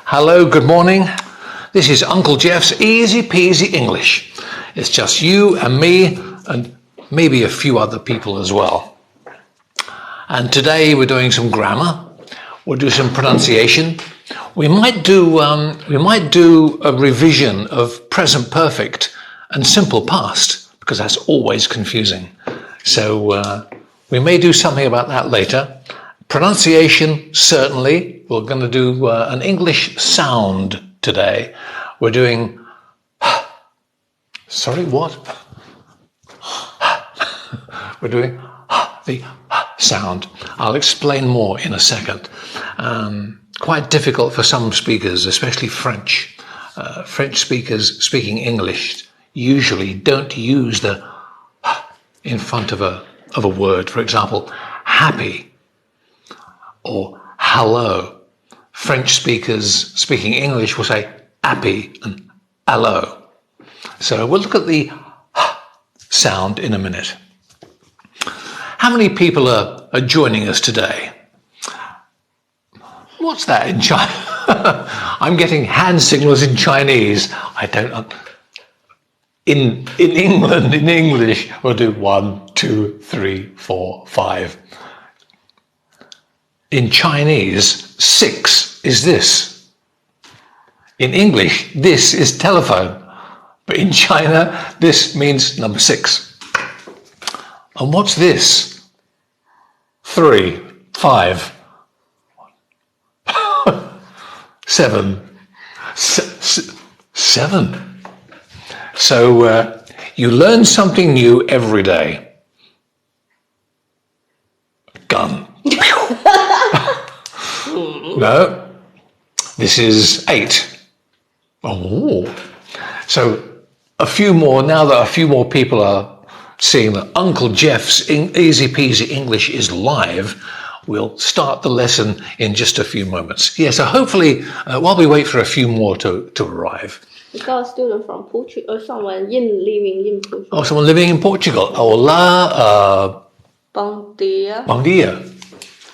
Hello, good morning. This is Uncle Geoff's Easy-Peasy English. It's just you and me and maybe a few other people as well. And today we're doing some grammar. We'll do some pronunciation. We might do a revision of present perfect and simple past because that's always confusing. So we may do something about that later. Pronunciation, certainly. We're going to do an English sound today. We're doing... Sorry, what? We're doing the sound. I'll explain more in a second. Quite difficult for some speakers, especially French. French speakers speaking English usually don't use the in front of a word. For example, happy or hello. French speakers speaking English will say happy and hello. So we'll look at the sound in a minute. How many people are joining us today? What's that in China? I'm getting hand signals in Chinese. I don't. In England, in English, we'll do 1, 2, 3, 4, 5. In Chinese, 6 is this. In English, this is telephone. But in China, this means number 6. And what's this? 3, 5, 7. 7. So you learn something new every day. Gun. No, this is 8. Oh, so a few more, now that a few more people are seeing that Uncle Geoff's Easy-Peasy English is live, we'll start the lesson in just a few moments. Yeah, so hopefully, while we wait for a few more to arrive. We got a student from Portugal, or someone living in Portugal. Oh, someone living in Portugal. Olá, Bom dia. bom dia.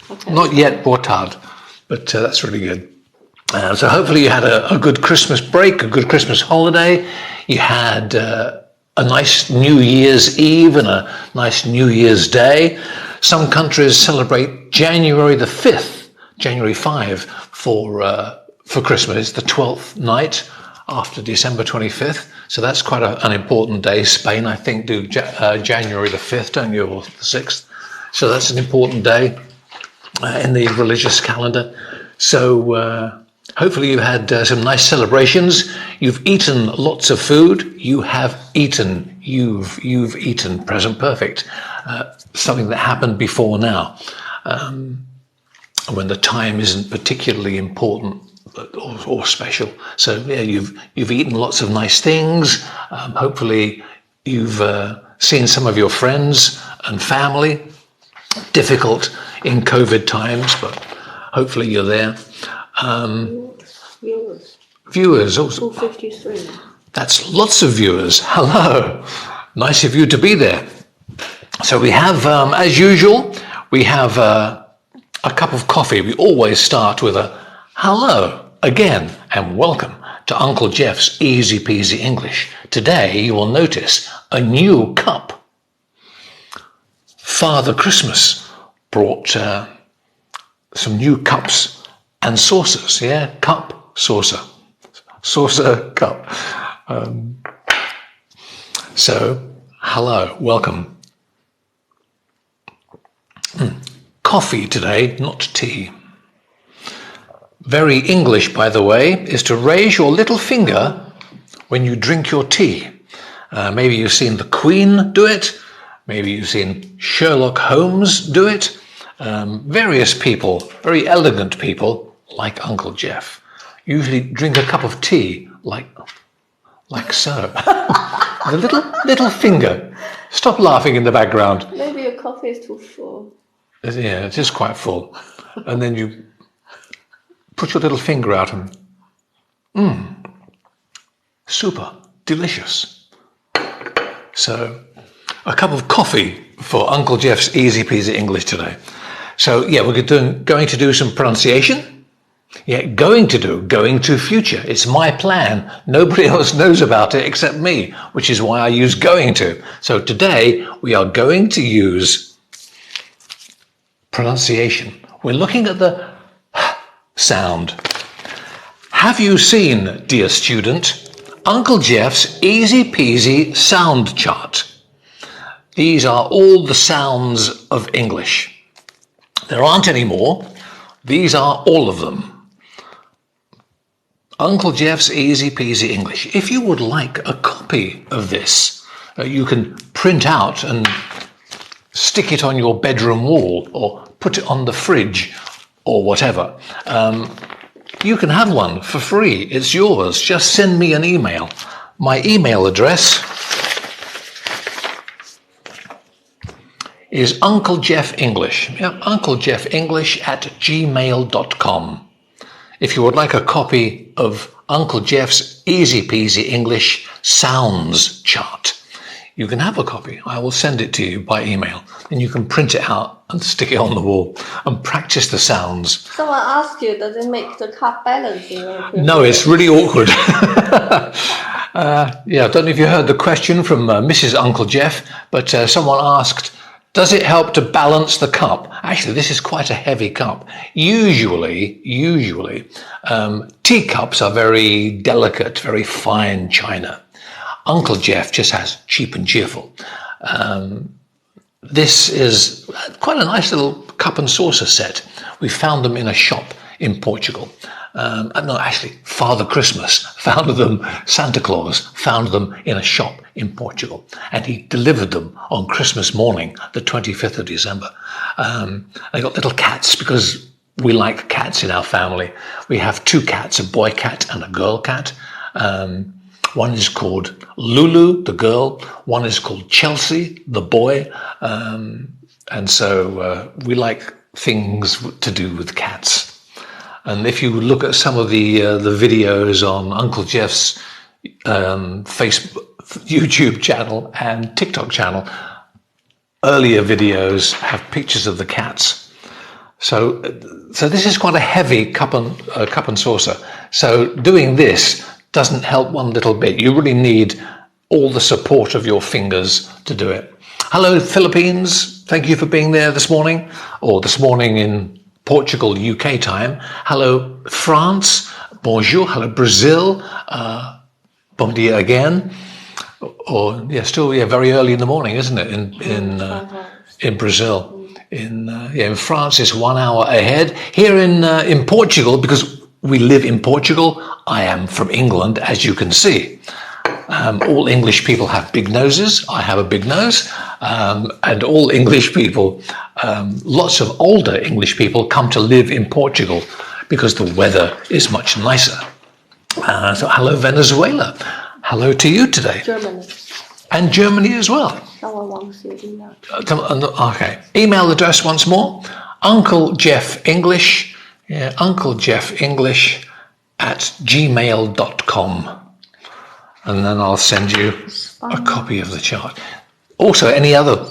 Okay. Not yet, boa tarde, but that's really good. So hopefully you had a good Christmas break, a good Christmas holiday. You had a nice New Year's Eve and a nice New Year's Day. Some countries celebrate January the 5th, January 5 for Christmas. It's the 12th night after December 25th. So that's quite an important day. Spain, I think, do January the 5th, don't you, or the 6th. So that's an important day in the religious calendar. So hopefully you've had some nice celebrations. You've eaten lots of food. You have eaten. You've eaten. Present perfect. Something that happened before now, when the time isn't particularly important or special. So yeah, you've eaten lots of nice things. Hopefully you've seen some of your friends and family. Difficult in COVID times, but hopefully you're there. Viewers. 253. That's lots of viewers. Hello. Nice of you to be there. So we have, as usual, we have a cup of coffee. We always start with a hello again and welcome to Uncle Geoff's Easy-Peasy English. Today you will notice a new cup. Father Christmas brought some new cups and saucers. Yeah, cup, saucer. Saucer, cup. So, hello, welcome. Coffee today, not tea. Very English, by the way, is to raise your little finger when you drink your tea. Maybe you've seen the Queen do it. Maybe you've seen Sherlock Holmes do it. Various people, very elegant people, like Uncle Geoff, usually drink a cup of tea like so. The little finger. Stop laughing in the background. Maybe your coffee is too full. Yeah, it is quite full. And then you put your little finger out and super delicious. So a cup of coffee for Uncle Geoff's Easy-Peasy English today. So yeah, we're going to do some pronunciation. Yeah, going to do, going to future. It's my plan. Nobody else knows about it except me, which is why I use going to. So today we are going to use pronunciation. We're looking at the sound. Have you seen, dear student, Uncle Geoff's Easy-Peasy sound chart? These are all the sounds of English. There aren't any more. These are all of them. Uncle Geoff's Easy-Peasy English. If you would like a copy of this, you can print out and stick it on your bedroom wall or put it on the fridge or whatever. You can have one for free. It's yours. Just send me an email. My email address is Uncle Geoff English. Yeah, unclegeofFenglish@gmail.com. If you would like a copy of Uncle Geoff's Easy-Peasy English sounds chart, you can have a copy. I will send it to you by email, and you can print it out and stick it on the wall and practice the sounds. Someone asked you, does it make the cup balancing? No, it's really awkward. Yeah, I don't know if you heard the question from Mrs. Uncle Geoff, but someone asked, does it help to balance the cup? Actually, this is quite a heavy cup. Usually, teacups are very delicate, very fine china. Uncle Geoff just has cheap and cheerful. This is quite a nice little cup and saucer set. We found them in a shop in Portugal. No, actually, Father Christmas found them, Santa Claus found them in a shop in Portugal, and he delivered them on Christmas morning, the 25th of December. They got little cats because we like cats in our family. We have two cats, a boy cat and a girl cat. One is called Lulu, the girl. One is called Chelsea, the boy. And so we like things to do with cats. And if you look at some of the videos on Uncle Geoff's Facebook, YouTube channel and TikTok channel, earlier videos have pictures of the cats. So this is quite a heavy cup and saucer. So doing this doesn't help one little bit. You really need all the support of your fingers to do it. Hello, Philippines. Thank you for being there this morning, or this morning in Portugal, UK time. Hello, France. Bonjour. Hello, Brazil. Bon dia again. Or very early in the morning, isn't it? In Brazil. In France, it's 1 hour ahead. Here in Portugal, because we live in Portugal, I am from England, as you can see. All English people have big noses. I have a big nose. And all English people, lots of older English people come to live in Portugal because the weather is much nicer. So hello, Venezuela. Hello to you today. Germany. And Germany as well. Someone wants your email. Okay. Email address once more. Uncle Geoff English. Yeah, Uncle Geoff English @gmail.com. And then I'll send you a copy of the chart. Also, any other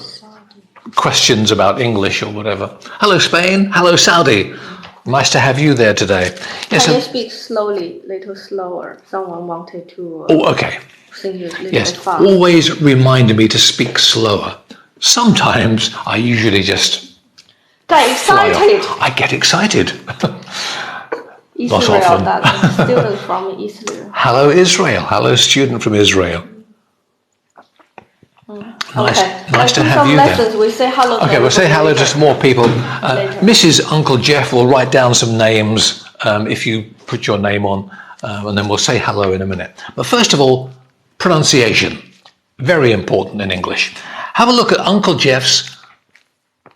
questions about English or whatever. Hello, Spain. Hello, Saudi. Nice to have you there today. Yes, Can you speak slowly, little slower? Someone wanted to okay. sing you a little Yes, fast. always remind me to speak slower. Sometimes I usually just Get excited. I get excited. Not Israel, often. that student from Israel. Hello, Israel. Hello, student from Israel. Nice to have you there. We say hello to Okay, we'll say hello to some more people. Mrs. Uncle Geoff will write down some names if you put your name on, and then we'll say hello in a minute. But first of all, pronunciation. Very important in English. Have a look at Uncle Geoff's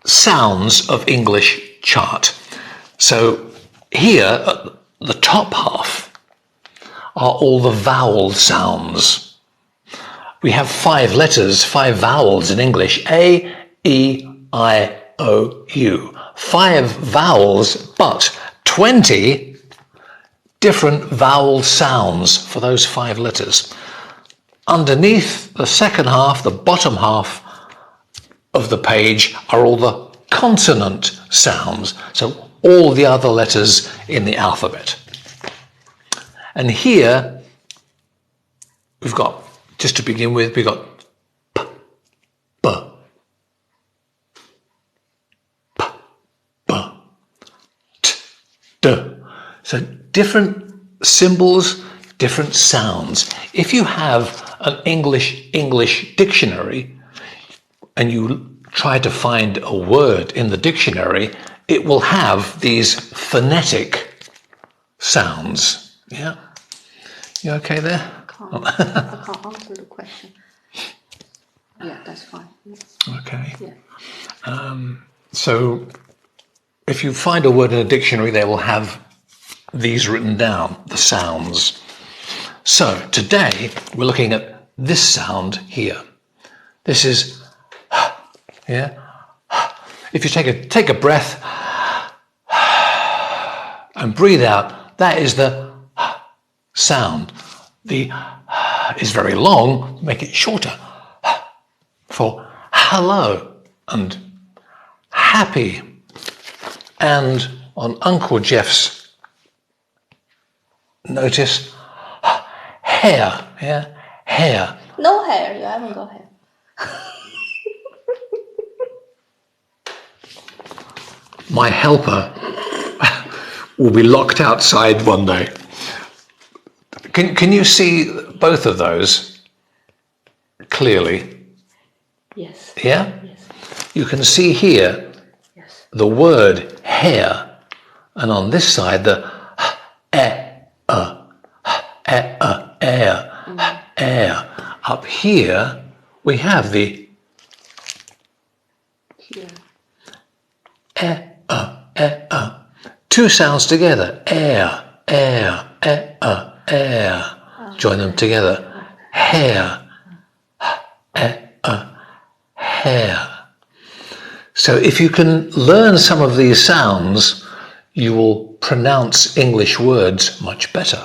Sounds of English chart. So here, at the top half, are all the vowel sounds. We have 5 letters, 5 vowels in English. A, E, I, O, U. 5 vowels, but 20 different vowel sounds for those 5 letters. Underneath the second half, the bottom half of the page, are all the consonant sounds. So all the other letters in the alphabet. And here, we've got, just to begin with, we've got P, B, P, B, T, D. So different symbols, different sounds. If you have an English dictionary and you try to find a word in the dictionary, it will have these phonetic sounds. Yeah? You okay there? I can't answer the question. Yeah, that's fine. Okay. Yeah. So if you find a word in a dictionary, they will have these written down, the sounds. So today we're looking at this sound here. This is, yeah. If you take a breath and breathe out, that is the sound. The is very long, make it shorter. For hello and happy. And on Uncle Geoff's notice, hair, yeah, hair. No hair, you haven't got hair. My helper will be locked outside one day. Can you see both of those clearly? Yes. Yeah? Yes. You can see here Yes. the word hair, and on this side the air. Up here we have the Here. two sounds together, air. Join them together, hair, hair. So if you can learn some of these sounds, you will pronounce English words much better.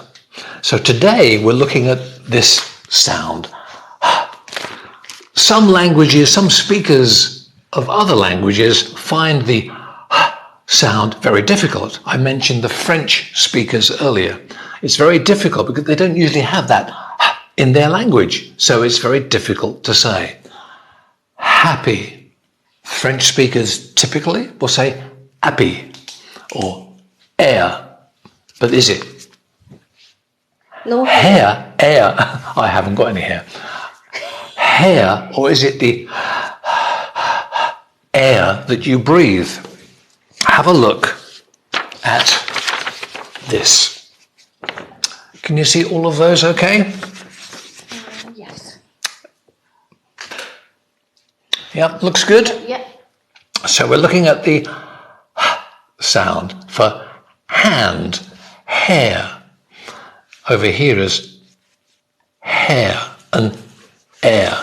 So today we're looking at this sound. Some languages, some speakers of other languages find the sound very difficult. I mentioned the French speakers earlier. It's very difficult because they don't usually have that in their language, so it's very difficult to say. Happy. French speakers typically will say happy or air, but is it No hair. hair? I haven't got any hair. Hair, or is it the air that you breathe? Have a look at this. Can you see all of those okay? Yes. Yeah, looks good? Yeah. So we're looking at the sound for hand, hair. Over here is hair and air.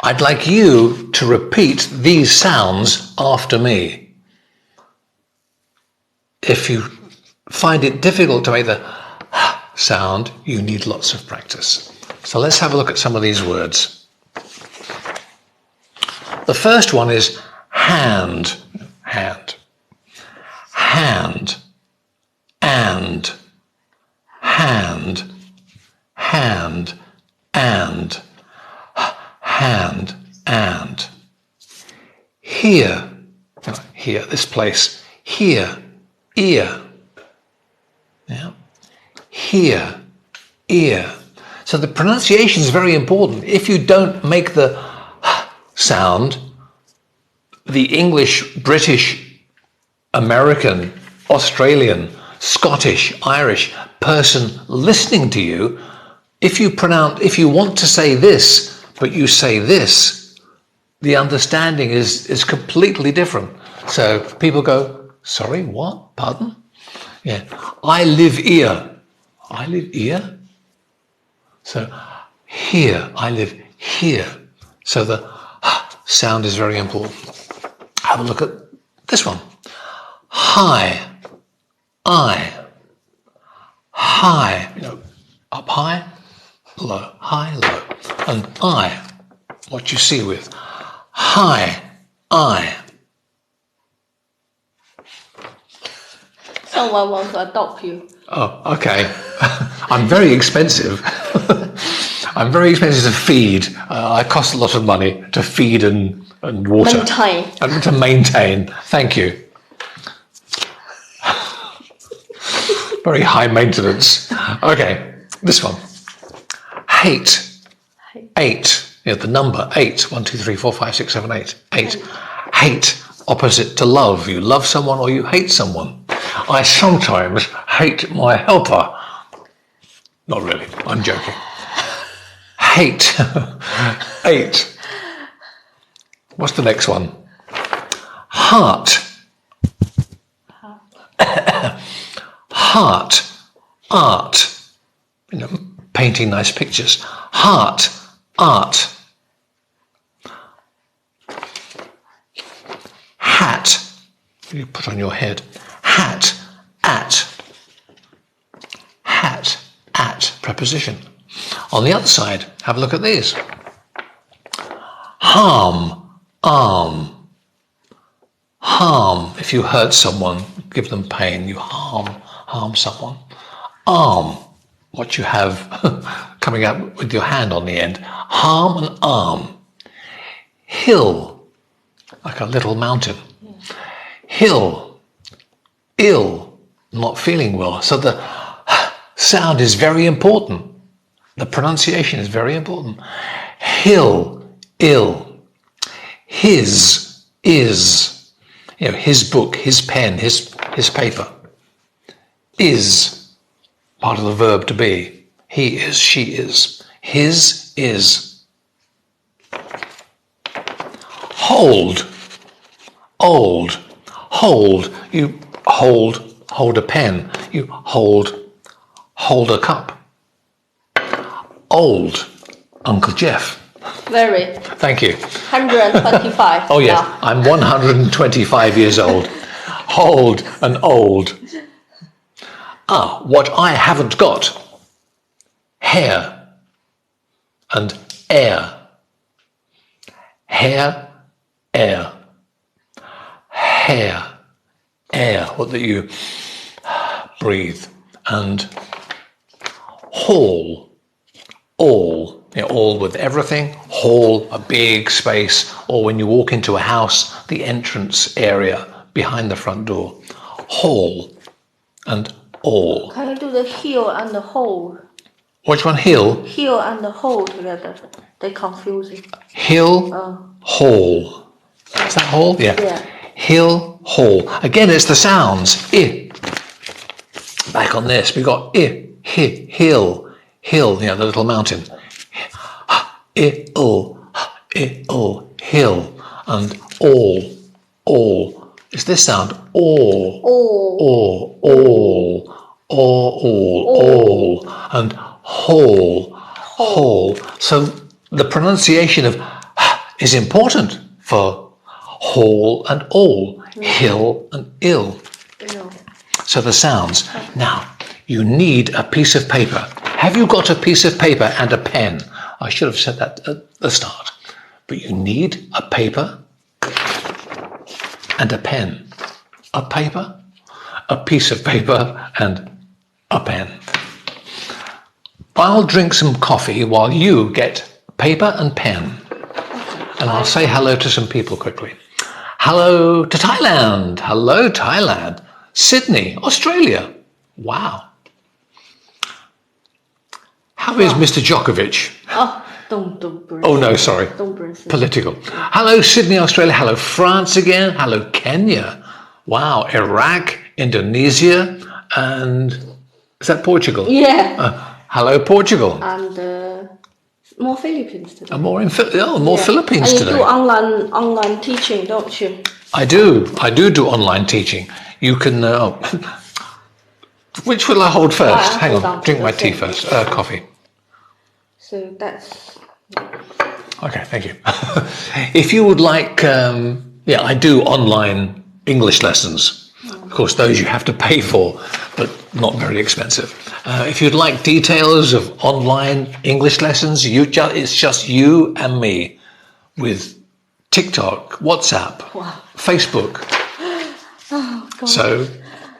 I'd like you to repeat these sounds after me. If you find it difficult to make the sound, you need lots of practice. So let's have a look at some of these words. The first one is hand, hand, hand, and, hand, hand, and, hand, and. Here, this place, here, ear. Yeah. Here, ear. So the pronunciation is very important. If you don't make the sound, the English, British, American, Australian, Scottish, Irish person listening to you, if you want to say this, but you say this, the understanding is completely different. So people go, sorry, what? Pardon? Yeah. I live here. I live here? So here, I live here. So the sound is very important. Have a look at this one. High, I, high, up high, low, and I, what you see with high, I. Someone wants to adopt you. Oh, okay. I'm very expensive. I'm very expensive to feed. I cost a lot of money to feed and water. Maintain. And to maintain. Thank you. Very high maintenance. Okay, this one. Hate. 8. Yeah, the number 8. 1, 2, 3, 4, 5, 6, 7, 8. 8. Hate. Opposite to love. You love someone or you hate someone. I sometimes hate my helper. Not really. I'm joking. Hate. 8. What's the next one? Heart. Heart. Art. You know, painting nice pictures. Heart. Art. Hat. You put on your head. Hat. At. Hat. At. Preposition. On the other side, have a look at these. Harm. Arm. Harm. If you hurt someone, give them pain, you harm someone. Arm. What you have coming out with your hand on the end. Harm and arm. Hill. Like a little mountain. Hill. Ill. Not feeling well. So the sound is very important. The pronunciation is very important. Hill. Ill. His. Is. You know, his book, his pen, his paper. Is. Part of the verb to be. He is, she is. His is. Hold. Old. Hold. You hold a pen. You hold a cup. Old. Uncle Geoff. Very. Thank you. 125. Oh yes, now. I'm 125 years old. Old and old. Ah, what I haven't got. Hair and air. Hair, air. Hair, air, what that you breathe. And hall, all. You know, all with everything. Hall, a big space. Or when you walk into a house, the entrance area behind the front door. Hall and all. Can you do the heel and the hold? Which one? Hill? Heel and the hold together. They confuse it. Hill, hall. Is that hall? Yeah. Hill, hall. Again, it's the sounds. I. Back on this, we got I, hi, hill, hill. You know, the little mountain. Hill, and all. It's this sound. All, and whole. So the pronunciation of is important for hall and all, hill and ill. So the sounds. Now, you need a piece of paper. Have you got a piece of paper and a pen? I should have said that at the start. But you need a paper and a pen. A paper, a piece of paper, and a pen. I'll drink some coffee while you get paper and pen. And I'll say hello to some people quickly. Hello to Thailand. Hello, Thailand. Sydney, Australia. Wow. How is Mr. Djokovic? Don't bring. Oh, no, sorry. Don't bring. Political. Hello, Sydney, Australia. Hello, France again. Hello, Kenya. Wow, Iraq, Indonesia, and is that Portugal? Yeah. Hello, Portugal. And more Philippines today. And more Philippines and you today. do online teaching, don't you? I do do online teaching. You can. Which will I hold first? Hang on, drink my tea first. Coffee. So that's. Okay, thank you. If you would like, I do online English lessons. Of course, those you have to pay for, but not very expensive. If you'd like details of online English lessons, it's just you and me with TikTok, WhatsApp, Facebook. Oh, God. So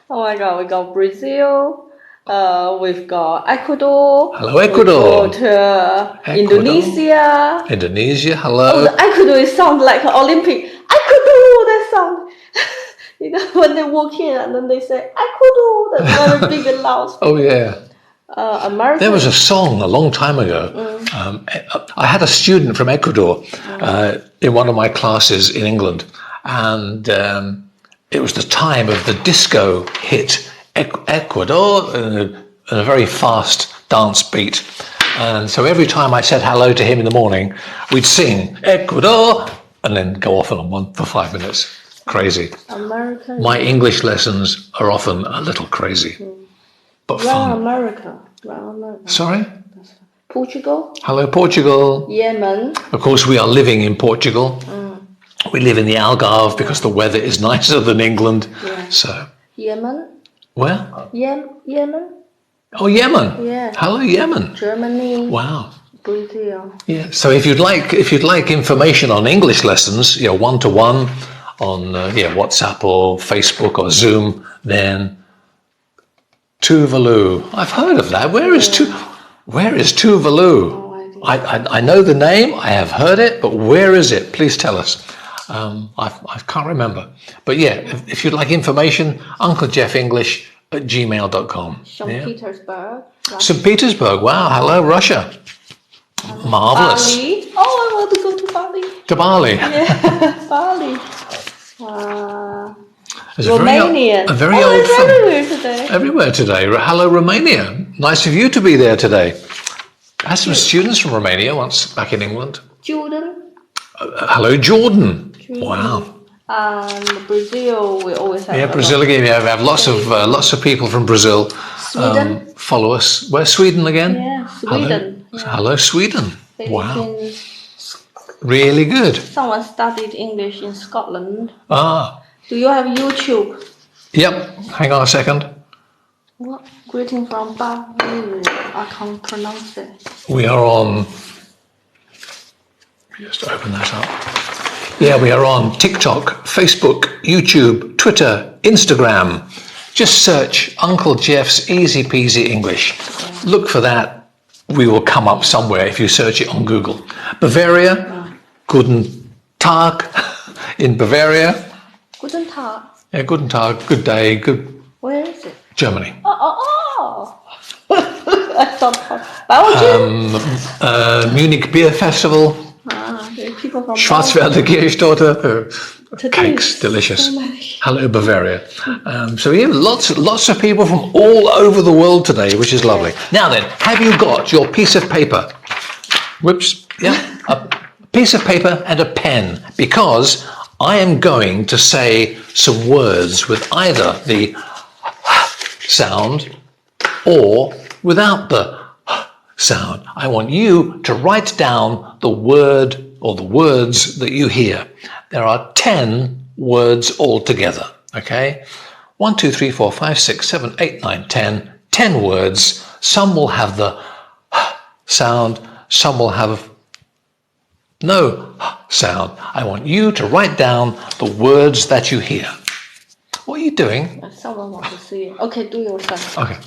Oh my God, we got Brazil. We've got Ecuador. Hello, Ecuador. We've got Indonesia. Indonesia, hello. Oh, the Ecuador sounds like an Olympic. Ecuador, that sound. You know, when they walk in and then they say Ecuador, that's very big and loud. Oh, yeah. America. There was a song a long time ago. I had a student from Ecuador in one of my classes in England, and it was the time of the disco hit Ecuador, and a very fast dance beat. And so every time I said hello to him in the morning, we'd sing Ecuador and then go off on one for 5 minutes. Crazy. America. My English lessons are often a little crazy, but fun. America. Sorry? Portugal. Hello, Portugal. Yemen. Of course, we are living in Portugal. We live in the Algarve because the weather is nicer than England. Yeah. So. Yemen. Where? Yemen. Oh, Yemen. Yeah. Hello, Yemen. Germany. Wow. Brazil. Yeah. So if you'd like information on English lessons, one-to-one on WhatsApp or Facebook or Zoom, then Tuvalu. I've heard of that. Where is Tuvalu? No idea. I know the name. I have heard it, but where is it? Please tell us. I can't remember. But yeah, if you'd like information, UncleGeoffEnglish@gmail.com. St. Petersburg. St. Petersburg. Wow. Hello, Russia. Marvelous. Bali. Oh, I want to go to Bali. To Bali. Yeah, Bali. There's Romania. A very old it's film. everywhere today. Everywhere today. Hello, Romania. Nice of you to be there today. I had some students from Romania once back in England. Jordan. Hello, Jordan. Wow. And Brazil, we always have. Yeah, Brazil again. Yeah, we have lots of people from Brazil. Sweden. Follow us. Where's Sweden again? Yeah, Sweden. Hello, Sweden. Wow. Philippines. Really good. Someone studied English in Scotland. Ah. Do you have YouTube? Yep. Hang on a second. What? Greeting from Bali. I can't pronounce it. We are on. Just open that up. Yeah, we are on TikTok, Facebook, YouTube, Twitter, Instagram. Just search Uncle Geoff's Easy-Peasy English. Look for that. We will come up somewhere if you search it on Google. Bavaria, Guten Tag in Bavaria. Guten Tag. Yeah, Guten Tag, good day, good. Where is it? Germany. Oh. I thought Belgium. Munich Beer Festival. There are people from Schwarzwälder Kirschtorte. Cakes, Taste. delicious. So nice. Hello, Bavaria. So yeah, lots of people from all over the world today, which is lovely. Now then, have you got your piece of paper? Whoops. Yeah, a piece of paper and a pen, because I am going to say some words with either the sound or without the sound. I want you to write down the word or the words that you hear. There are 10 words altogether, okay? 1, 2, 3, 4, 5, 6, 7, 8, 9, 10. 10 words. Some will have the sound, some will have no sound. I want you to write down the words that you hear. What are you doing? Someone wants to see it. Okay, do yourself. Okay.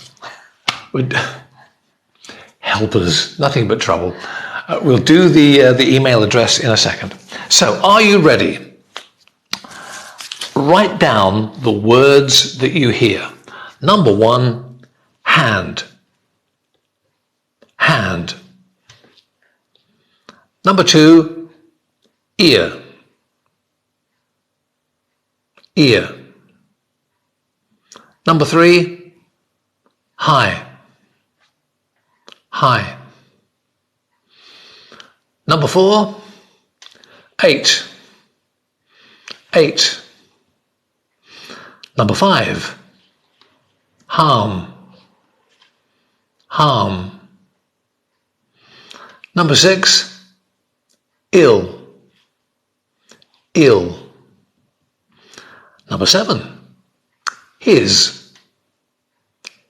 Help us. Nothing but trouble. We'll do the email address in a second. So, are you ready? Write down the words that you hear. Number 1, hand. Hand. Number 2, ear. Ear. Number 3, high. High. Number 4, 8. 8. Number 5, harm. Harm. Number 6, ill. Ill. Number 7, his.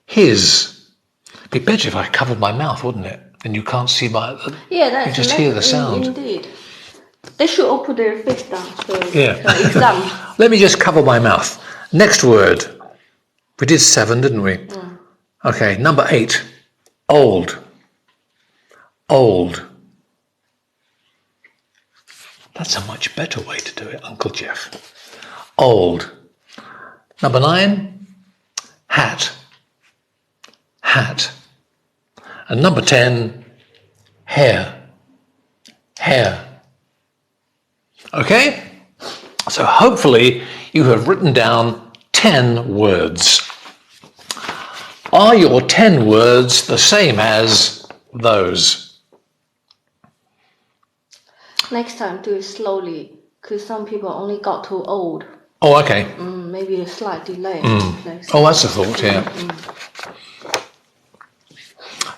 His. It'd be better if I covered my mouth, wouldn't it? Then you can't see my. Yeah, that's you just hear the sound. Indeed. They should all put their face down for Yeah. the exam. Let me just cover my mouth. Next word. We did 7, didn't we? Okay, number 8. Old. Old. That's a much better way to do it, Uncle Geoff. Old. Number 9. Hat. Hat. And number 10. Hair. Hair. Okay? So hopefully you have written down 10 words. Are your 10 words the same as those? Next time, do it slowly, because some people only got to old. Oh, okay. Maybe a slight delay. Oh, that's a thought, yeah.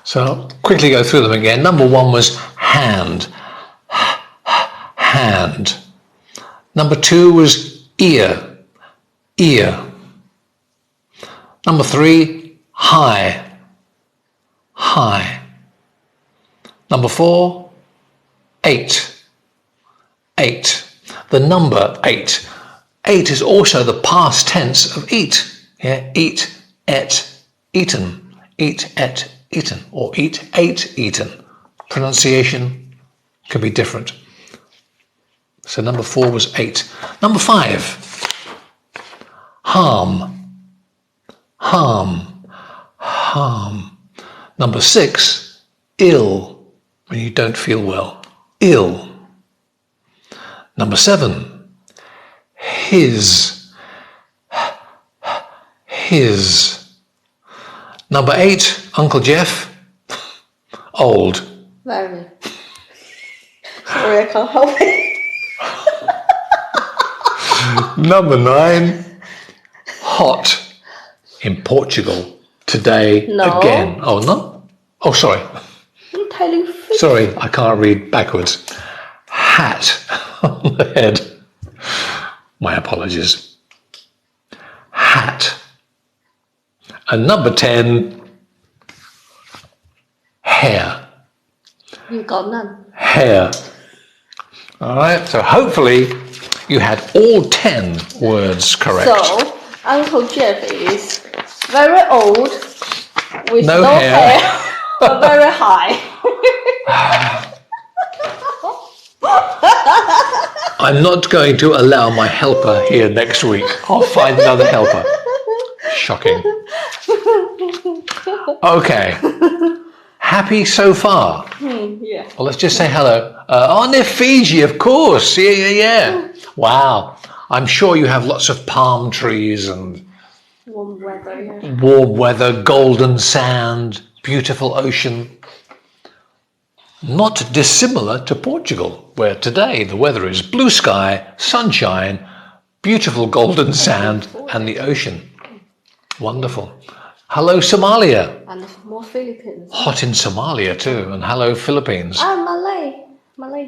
So quickly go through them again. Number 1 was hand. Hand. Number 2 was ear. Ear. Number 3, high. High. Number 4, 8. 8. The number 8. 8 is also the past tense of eat. Yeah? Eat, ate, eaten. Eat, ate, eaten. Or eat, ate, eaten. Pronunciation can be different. So number 4 was 8. Number 5. Harm. Harm. Harm. Number 6. Ill. When you don't feel well. Ill. Number 7. His. His. Number 8. Uncle Geoff. Old. Very. Sorry, I can't help it. Number 9. Hot. In Portugal. Today. No. Again. Oh, no? Oh, sorry. I'm telling you. Sorry, I can't read backwards. Hat on the head. My apologies. Hat. And number 10, hair. You got none. Hair. All right, so hopefully you had all 10 words correct. So, Uncle Geoff is very old, with No no hair. hair, but very high. I'm not going to allow my helper here next week. I'll find another helper. Shocking. Okay. Happy so far? Yeah. Well, let's just say hello. Near Fiji, of course. Yeah. Wow. I'm sure you have lots of palm trees and Warm weather, yeah. warm weather, golden sand, beautiful ocean. Not dissimilar to Portugal, where today the weather is blue sky, sunshine, beautiful golden sand, and the ocean. Wonderful. Hello, Somalia. And more Philippines. Hot in Somalia too. And hello, Philippines. Malay. Malay.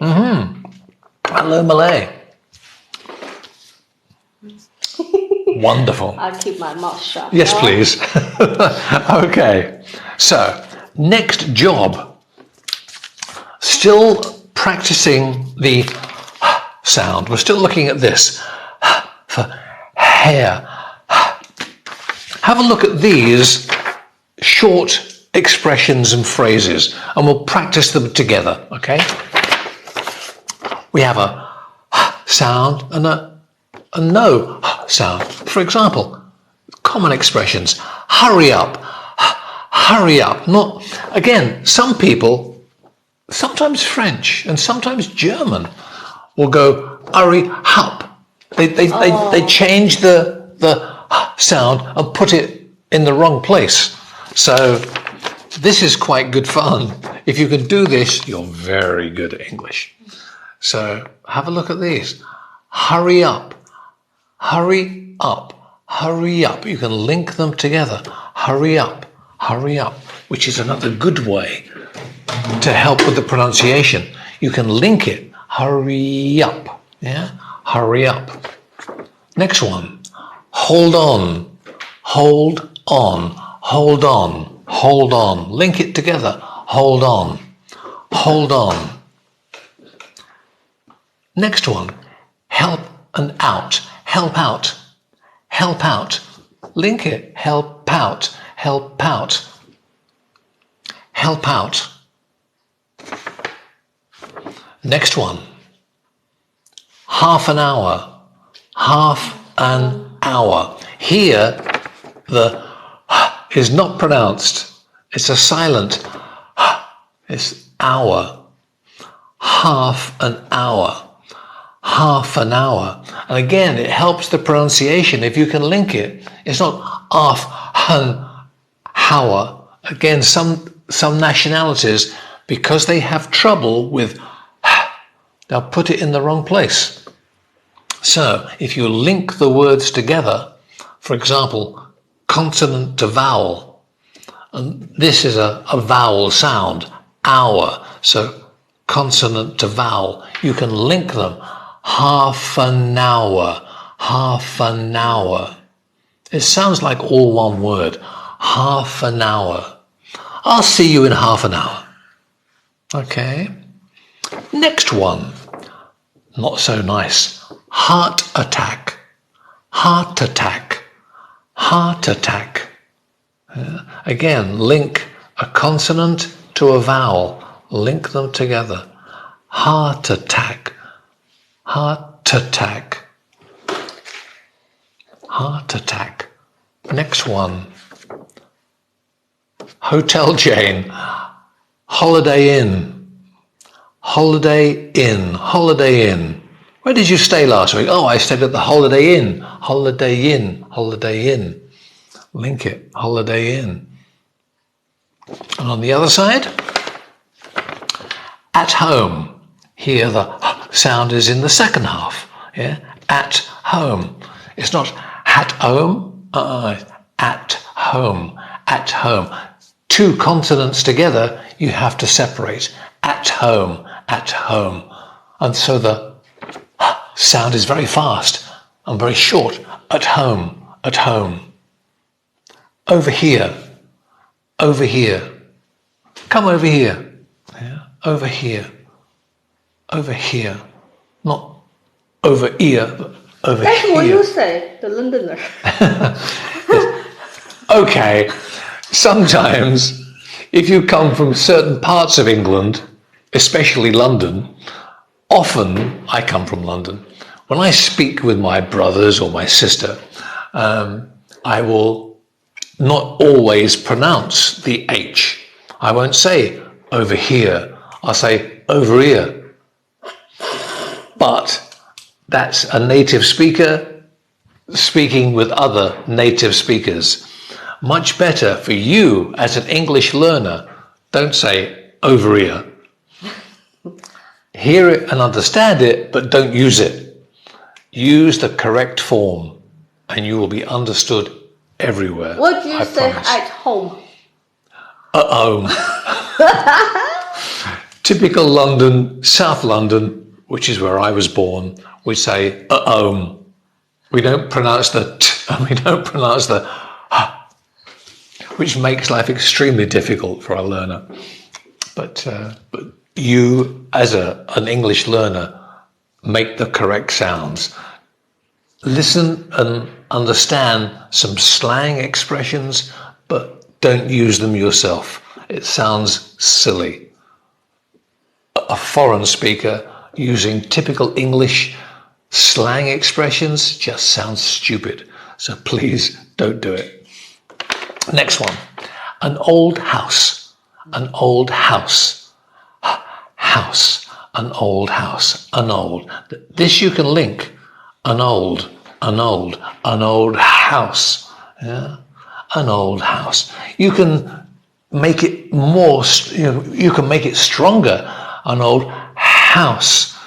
Hello, Malay. Wonderful. I'll keep my mouth shut. Yes, please. Okay. So, next job. Still practicing the sound. We're still looking at this. For hair. Have a look at these short expressions and phrases, and we'll practice them together, okay? We have a sound and a no sound. For example, common expressions. Hurry up. Hurry up. Not, again, some people, sometimes French and sometimes German, will go hurry up. They change the sound and put it in the wrong place. So this is quite good fun. If you can do this, you're very good at English. So have a look at these. Hurry up. Hurry up. Hurry up. You can link them together. Hurry up. Hurry up. Which is another good way to help with the pronunciation. You can link it. Hurry up. Yeah? Hurry up. Next one. Hold on. Hold on. Hold on. Hold on. Link it together. Hold on. Hold on. Next one. Help and out. Help out. Help out. link it. Help out, help out, help out. Next one. Half an hour, half an hour. Here, the is not pronounced. It's a silent. It's hour. Half an hour. Half an hour. And again, it helps the pronunciation if you can link it. It's not half an hour. Again, some nationalities, because they have trouble with, they'll put it in the wrong place. So if you link the words together, for example, consonant to vowel, and this is a vowel sound, hour, so consonant to vowel, you can link them. Half an hour, half an hour. It sounds like all one word. Half an hour. I'll see you in half an hour. Okay. Next one. Not so nice. Heart attack. Heart attack. Heart attack. Again, link a consonant to a vowel. Link them together. Heart attack. Heart attack. Heart attack. Next one. Hotel chain. Holiday Inn. Holiday Inn. Holiday Inn. Where did you stay last week? Oh, I stayed at the Holiday Inn. Holiday Inn. Holiday Inn. Link it. Holiday Inn. And on the other side, at home. Here the sound is in the second half. Yeah? At home. It's not at home. At home. At home. Two consonants together, you have to separate. At home. At home. And so the sound is very fast and very short. At home. At home. Over here. Over here. Come over here. Yeah? Over here. Over here. Not over ear, but over That's here. what you say, the Londoner. Okay. Sometimes, if you come from certain parts of England, especially London, often I come from London. When I speak with my brothers or my sister, I will not always pronounce the H. I won't say over here. I'll say over here. But that's a native speaker speaking with other native speakers. Much better for you as an English learner, don't say over here. Hear it and understand it, but don't use it. Use the correct form and you will be understood everywhere. What do you say promise. at home? At home. Typical London, South London, which is where I was born, we say at home. We don't pronounce the t, and we don't pronounce the h, which makes life extremely difficult for a learner. But you, as an English learner, make the correct sounds. Listen and understand some slang expressions, but don't use them yourself. It sounds silly. A foreign speaker using typical English slang expressions just sounds stupid. So please don't do it. Next one. An old house. An old house. House. An old house. An old. This you can link. An old. An old. An old house. Yeah? An old house. You can make it more, you can make it stronger. An old house.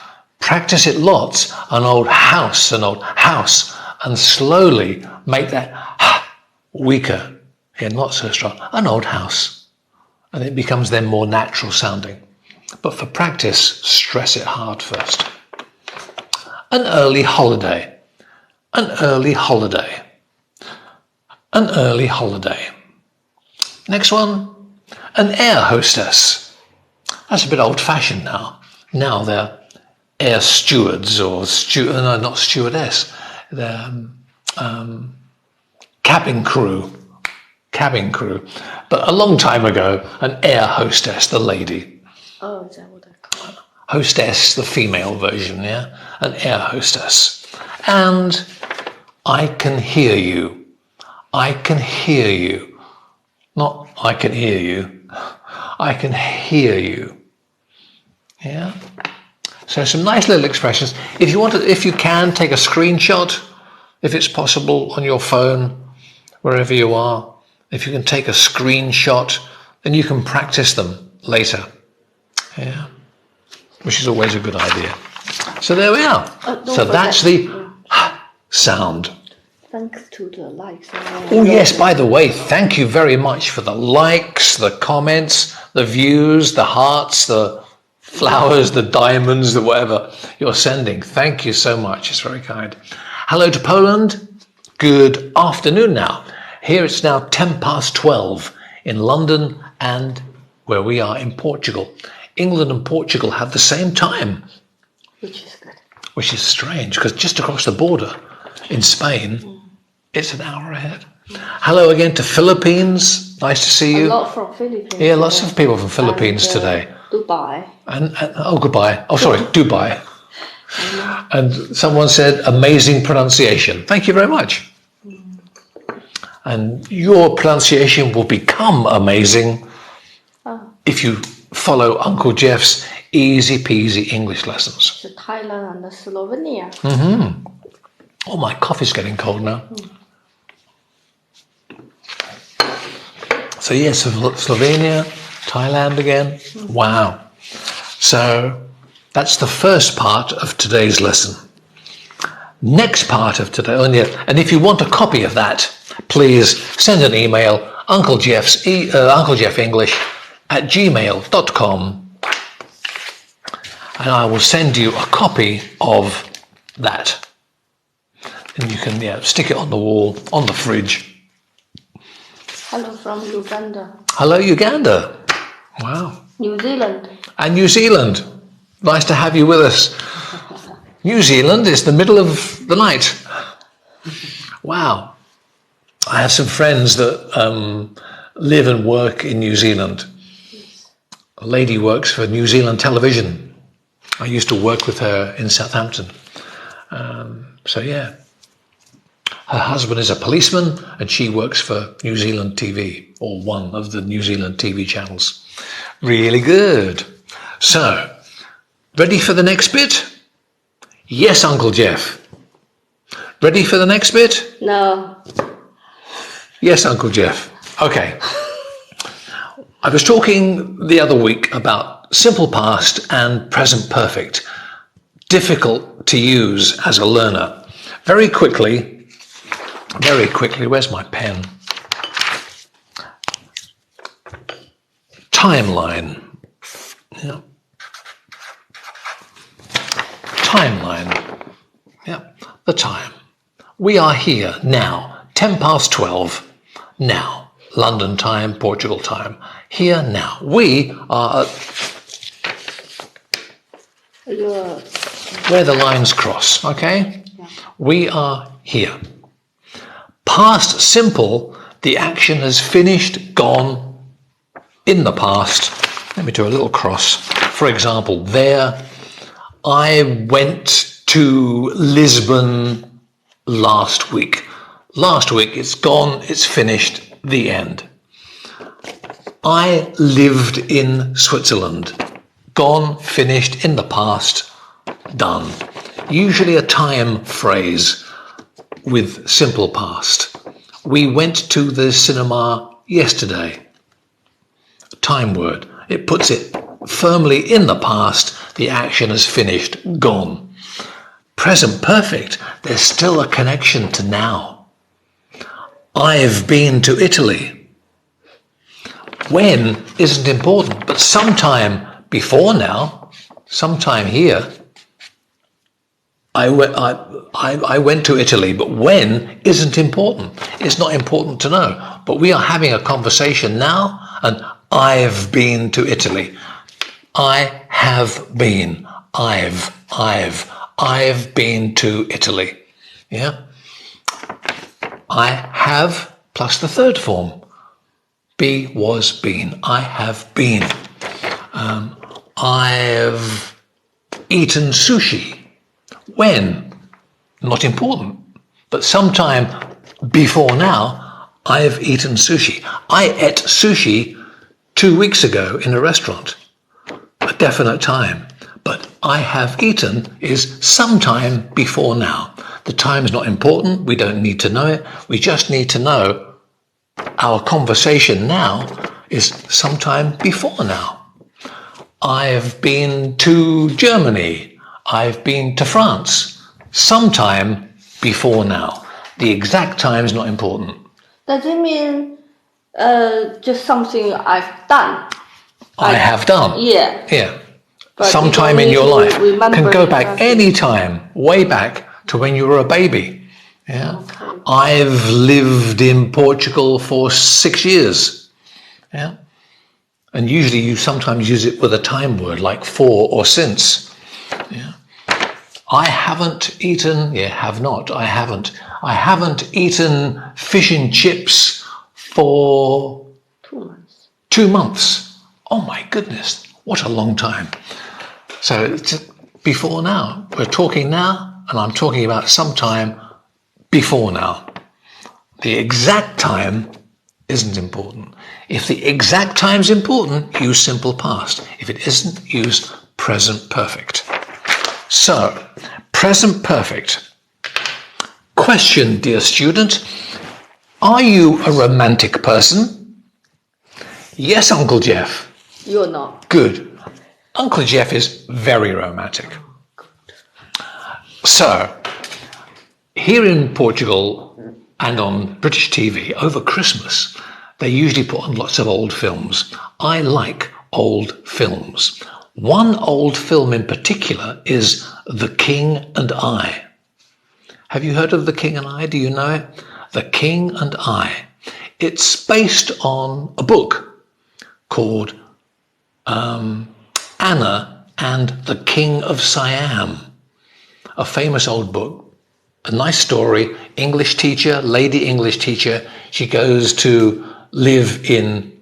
Practice it lots. An old house, and slowly make that weaker. Yeah, not so strong. An old house. And it becomes then more natural sounding. But for practice, stress it hard first. An early holiday. An early holiday. An early holiday. Next one. An air hostess. That's a bit old-fashioned now. Now they're air stewards or not stewardess. They're cabin crew. Cabin crew. But a long time ago, an air hostess, the lady. Oh, is that what I call it? Hostess, the female version, yeah? An air hostess. And I can hear you. I can hear you. Not I can hear you. I can hear you. Yeah? So some nice little expressions. If you want to, if you can, take a screenshot, if it's possible, on your phone, wherever you are. If you can take a screenshot, then you can practice them later. Yeah? Which is always a good idea. So there we are. So that's the sound. Thanks to the likes. Oh yes, by the way, thank you very much for the likes, the comments, the views, the hearts, the flowers, the diamonds, the whatever you're sending. Thank you so much. It's very kind. Hello to Poland. Good afternoon now. Here it's now 12:10 in London and where we are in Portugal. England and Portugal have the same time. Which is good. Which is strange because just across the border in Spain, it's an hour ahead. Hello again to Philippines. Nice to see you. A lot from Philippines. Yeah, lots of people from Philippines today. Dubai. And oh, goodbye. Oh, sorry, Dubai. And someone said amazing pronunciation. Thank you very much. And your pronunciation will become amazing if you follow Uncle Geoff's Easy-Peasy English lessons. So Thailand and Slovenia. Oh, my coffee's getting cold now. So yes, Slovenia, Thailand again. Wow. So that's the first part of today's lesson. Next part of today, and if you want a copy of that, please send an email, Uncle Geoff English @gmail.com, and I will send you a copy of that. And you can stick it on the wall, on the fridge. Hello from Uganda. Hello, Uganda. Wow. New Zealand. And New Zealand. Nice to have you with us. New Zealand is the middle of the night. Wow. I have some friends that live and work in New Zealand. A lady works for New Zealand Television. I used to work with her in Southampton. So yeah. Her husband is a policeman and she works for New Zealand TV, or one of the New Zealand TV channels. Really good. So, ready for the next bit? Yes, Uncle Geoff. Ready for the next bit? No. Yes, Uncle Geoff. Okay. I was talking the other week about simple past and present perfect. Difficult to use as a learner. Very quickly, where's my pen? Timeline. Yeah. Timeline. Yeah, the time. We are here now, 12:10. Now, London time, Portugal time. Here now. We are at where the lines cross, okay? Yeah. We are here. Past simple, the action has finished, gone, in the past. Let me do a little cross. For example, there, I went to Lisbon last week. Last week, it's gone, it's finished, the end. I lived in Switzerland. Gone, finished, in the past, done. Usually a time phrase with simple past. We went to the cinema yesterday. Time word. It puts it firmly in the past. The action is finished, gone. Present perfect. There's still a connection to now. I've been to Italy. When isn't important, but sometime before now, sometime here, I went to Italy, but when isn't important. It's not important to know. But we are having a conversation now, and I've been to Italy. I have been. I've been to Italy. Yeah? I have plus the third form. Be, was, been. I have been. I've eaten sushi. When? Not important. But sometime before now, I've eaten sushi. I ate sushi 2 weeks ago in a restaurant. A definite time. But I have eaten is sometime before now. The time is not important. We don't need to know it. We just need to know our conversation now is sometime before now. I've been to Germany. I've been to France. Sometime before now. The exact time is not important. Does it mean just something I've done? I have done. Yeah. Yeah. But Sometime in your life. Can go back any time, way back to when you were a baby. Yeah. Okay. I've lived in Portugal for 6 years. Yeah. And usually you sometimes use it with a time word like for or since. Yeah. I haven't eaten, have not, I haven't. I haven't eaten fish and chips for 2 months. 2 months. Oh my goodness, what a long time. So it's before now. We're talking now, and I'm talking about sometime before now. The exact time isn't important. If the exact time's important, use simple past. If it isn't, use present perfect. So, present perfect. Question, dear student. Are you a romantic person? Yes, Uncle Geoff. You're not. Good. Uncle Geoff is very romantic. So, here in Portugal and on British TV over Christmas, they usually put on lots of old films. I like old films. One old film in particular is The King and I. Have you heard of The King and I? Do you know it? The King and I. It's based on a book called Anna and the King of Siam, a famous old book, a nice story. English teacher, lady English teacher, she goes to live in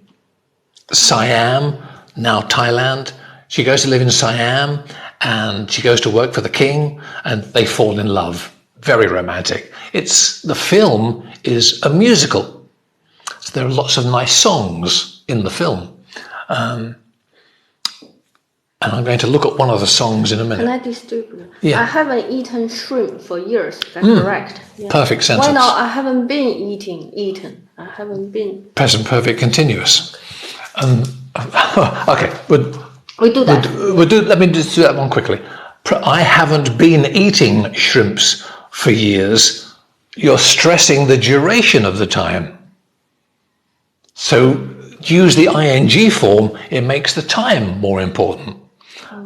Siam, now Thailand. She goes to live in Siam and she goes to work for the king and they fall in love. Very romantic. The film is a musical. So there are lots of nice songs in the film. And I'm going to look at one of the songs in a minute. Can I disturb you? Yeah. I haven't eaten shrimp for years. That's correct. Yeah. Perfect sentence. Why not? I haven't been eaten. I haven't been. Present perfect continuous. Okay, We do that. let me just do that one quickly. I haven't been eating shrimps for years. You're stressing the duration of the time. So use the ing form, it makes the time more important.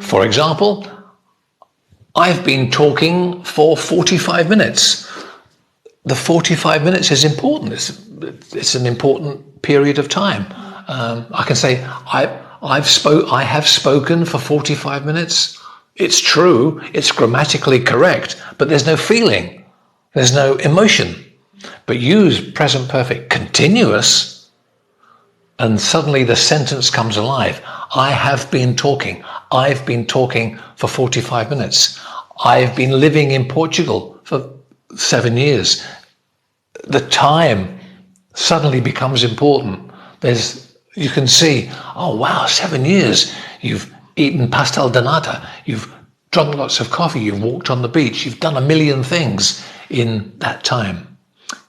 For example, I've been talking for 45 minutes. The 45 minutes is important. It's an important period of time. I can say, I have spoken for 45 minutes. It's true, it's grammatically correct, but there's no feeling. There's no emotion. But use present perfect continuous, and suddenly the sentence comes alive. I have been talking. I've been talking for 45 minutes. I've been living in Portugal for 7 years. The time suddenly becomes important. You can see, oh wow, 7 years. You've eaten pastel de nata. You've drunk lots of coffee. You've walked on the beach. You've done a million things in that time.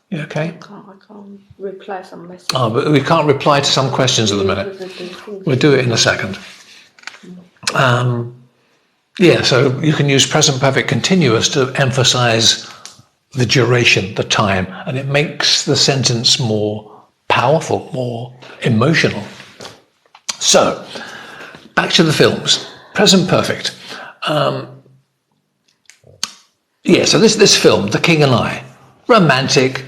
You okay? I can't reply some messages. Oh, but we can't reply to some questions at the minute. We'll do it in a second. So you can use present perfect continuous to emphasize the duration, the time, and it makes the sentence more powerful, more emotional. So, back to the films. Present perfect. So this film, The King and I, romantic,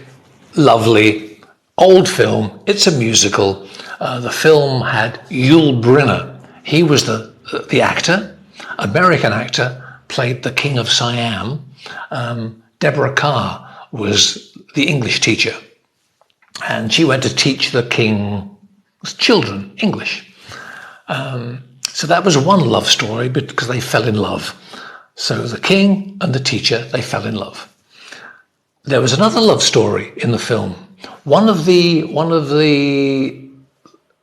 lovely, old film. It's a musical. The film had Yul Brynner. He was the actor, American actor, played the King of Siam. Deborah Carr was the English teacher. And she went to teach the king's children English. So that was one love story because they fell in love. So the king and the teacher, they fell in love. There was another love story in the film. One of the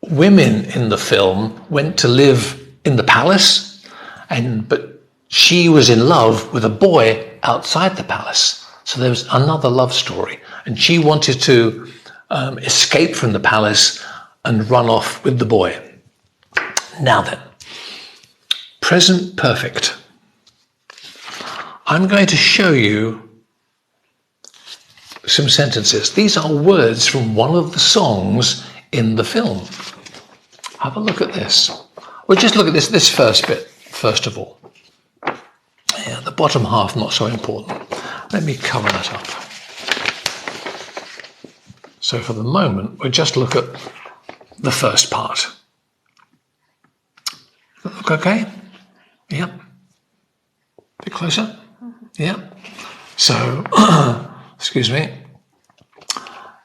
women in the film went to live in the palace, but she was in love with a boy outside the palace. So there was another love story, and she wanted to escape from the palace and run off with the boy. Now then, present perfect. I'm going to show you some sentences. These are words from one of the songs in the film. Have a look at this. We'll just look at this first bit, first of all. Yeah, the bottom half, not so important. Let me cover that up. So for the moment, we'll just look at the first part. Look okay? Yep. A bit closer? Yep. So, excuse me.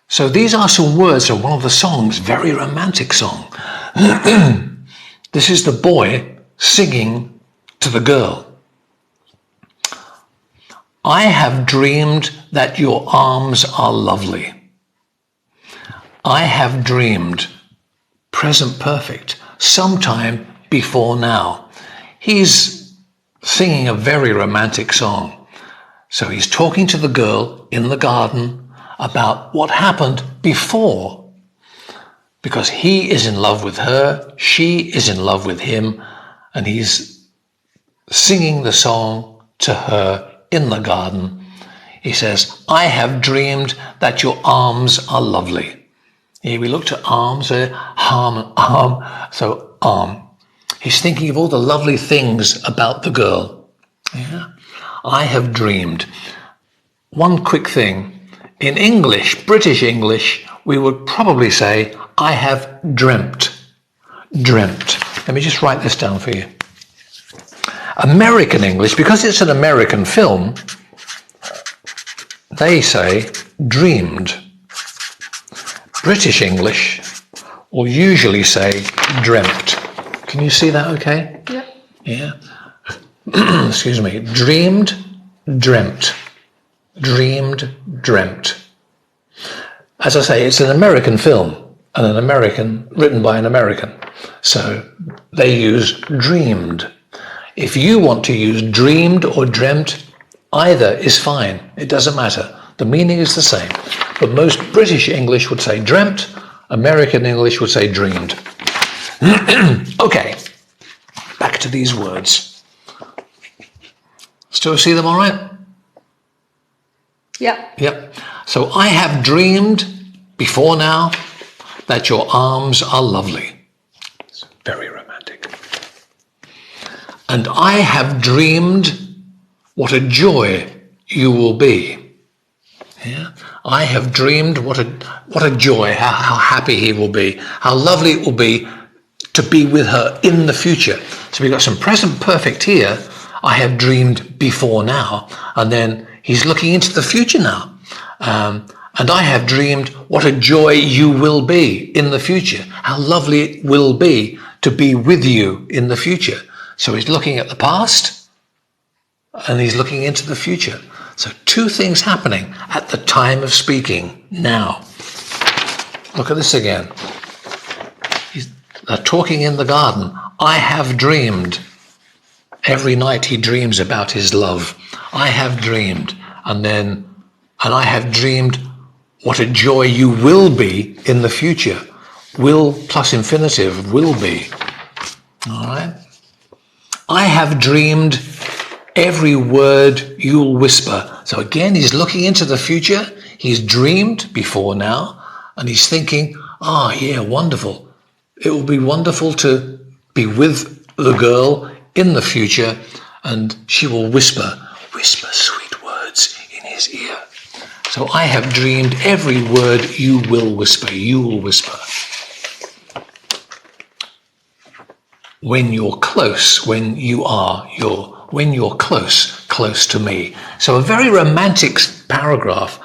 So these are some words from one of the songs, very romantic song. This is the boy singing to the girl. I have dreamed that your arms are lovely. I have dreamed, present perfect, sometime before now. He's singing a very romantic song. So he's talking to the girl in the garden about what happened before, because he is in love with her, she is in love with him, and he's singing the song to her in the garden. He says, I have dreamed that your arms are lovely. Here we looked at arms, arm, so arm. He's thinking of all the lovely things about the girl. Yeah. I have dreamed. One quick thing. In English, British English, we would probably say, I have dreamt. Dreamt. Let me just write this down for you. American English, because it's an American film, they say dreamed. British English will usually say dreamt. Can you see that okay? Yeah. Yeah. Excuse me. Dreamed, dreamt. Dreamed, dreamt. As I say, it's an American film and written by an American. So they use dreamed. If you want to use dreamed or dreamt, either is fine. It doesn't matter. The meaning is the same. But most British English would say dreamt, American English would say dreamed. Okay, back to these words. Still see them all right? Yeah. Yep. So I have dreamed before now that your arms are lovely. It's very romantic. And I have dreamed what a joy you will be. Yeah. I have dreamed what a joy, how happy he will be, how lovely it will be to be with her in the future. So we've got some present perfect here. I have dreamed before now, and then he's looking into the future now. And I have dreamed what a joy you will be in the future, how lovely it will be to be with you in the future. So he's looking at the past and he's looking into the future. So two things happening at the time of speaking now. Look at this again. They're talking in the garden. I have dreamed. Every night he dreams about his love. I have dreamed. And I have dreamed what a joy you will be in the future. Will plus infinitive, will be. All right. I have dreamed every word you'll whisper. So again, he's looking into the future. He's dreamed before now, and he's thinking, yeah, wonderful. It will be wonderful to be with the girl in the future, and she will whisper sweet words in his ear. So I have dreamed every word you will whisper. When you're close, when you're close to me. So a very romantic paragraph,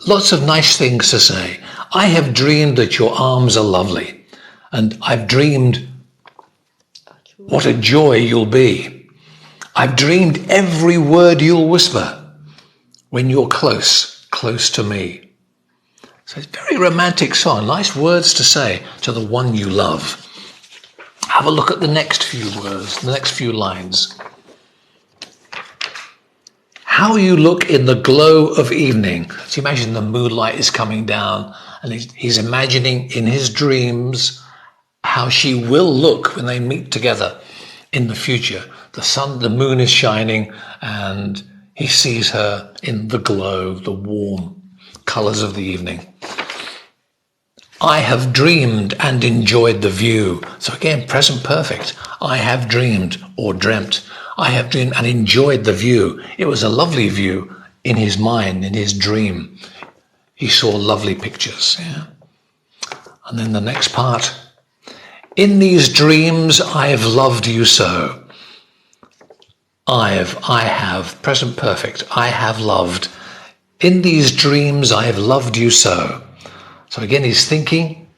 Lots of nice things to say. I have dreamed that your arms are lovely, and I've dreamed what a joy you'll be. I've dreamed every word you'll whisper when you're close to me. So it's a very romantic song, nice words to say to the one you love. Have a look at the next few words, the next few lines. How you look in the glow of evening. So imagine the moonlight is coming down and he's imagining in his dreams how she will look when they meet together in the future. The sun, the moon is shining and he sees her in the glow, the warm colours of the evening. I have dreamed and enjoyed the view. So again, present perfect. I have dreamed or dreamt. I have dreamed and enjoyed the view. It was a lovely view in his mind, in his dream. He saw lovely pictures. Yeah. And then the next part. In these dreams, I have loved you so. I have, present perfect. I have loved. In these dreams, I have loved you so. So again, he's thinking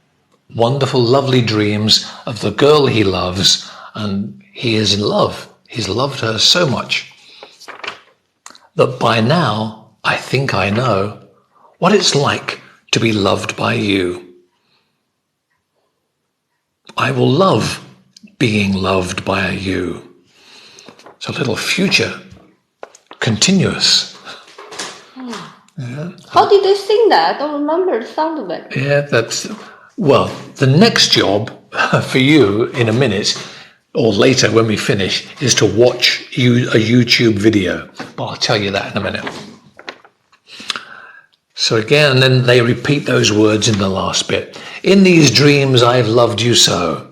wonderful, lovely dreams of the girl he loves, and he is in love. He's loved her so much that by now, I think I know what it's like to be loved by you. I will love being loved by you. So a little future, continuous. Yeah. How did they sing that? I don't remember the sound of it. Yeah, well, the next job for you in a minute or later when we finish is to watch a YouTube video. But I'll tell you that in a minute. So again, and then they repeat those words in the last bit. In these dreams, I've loved you so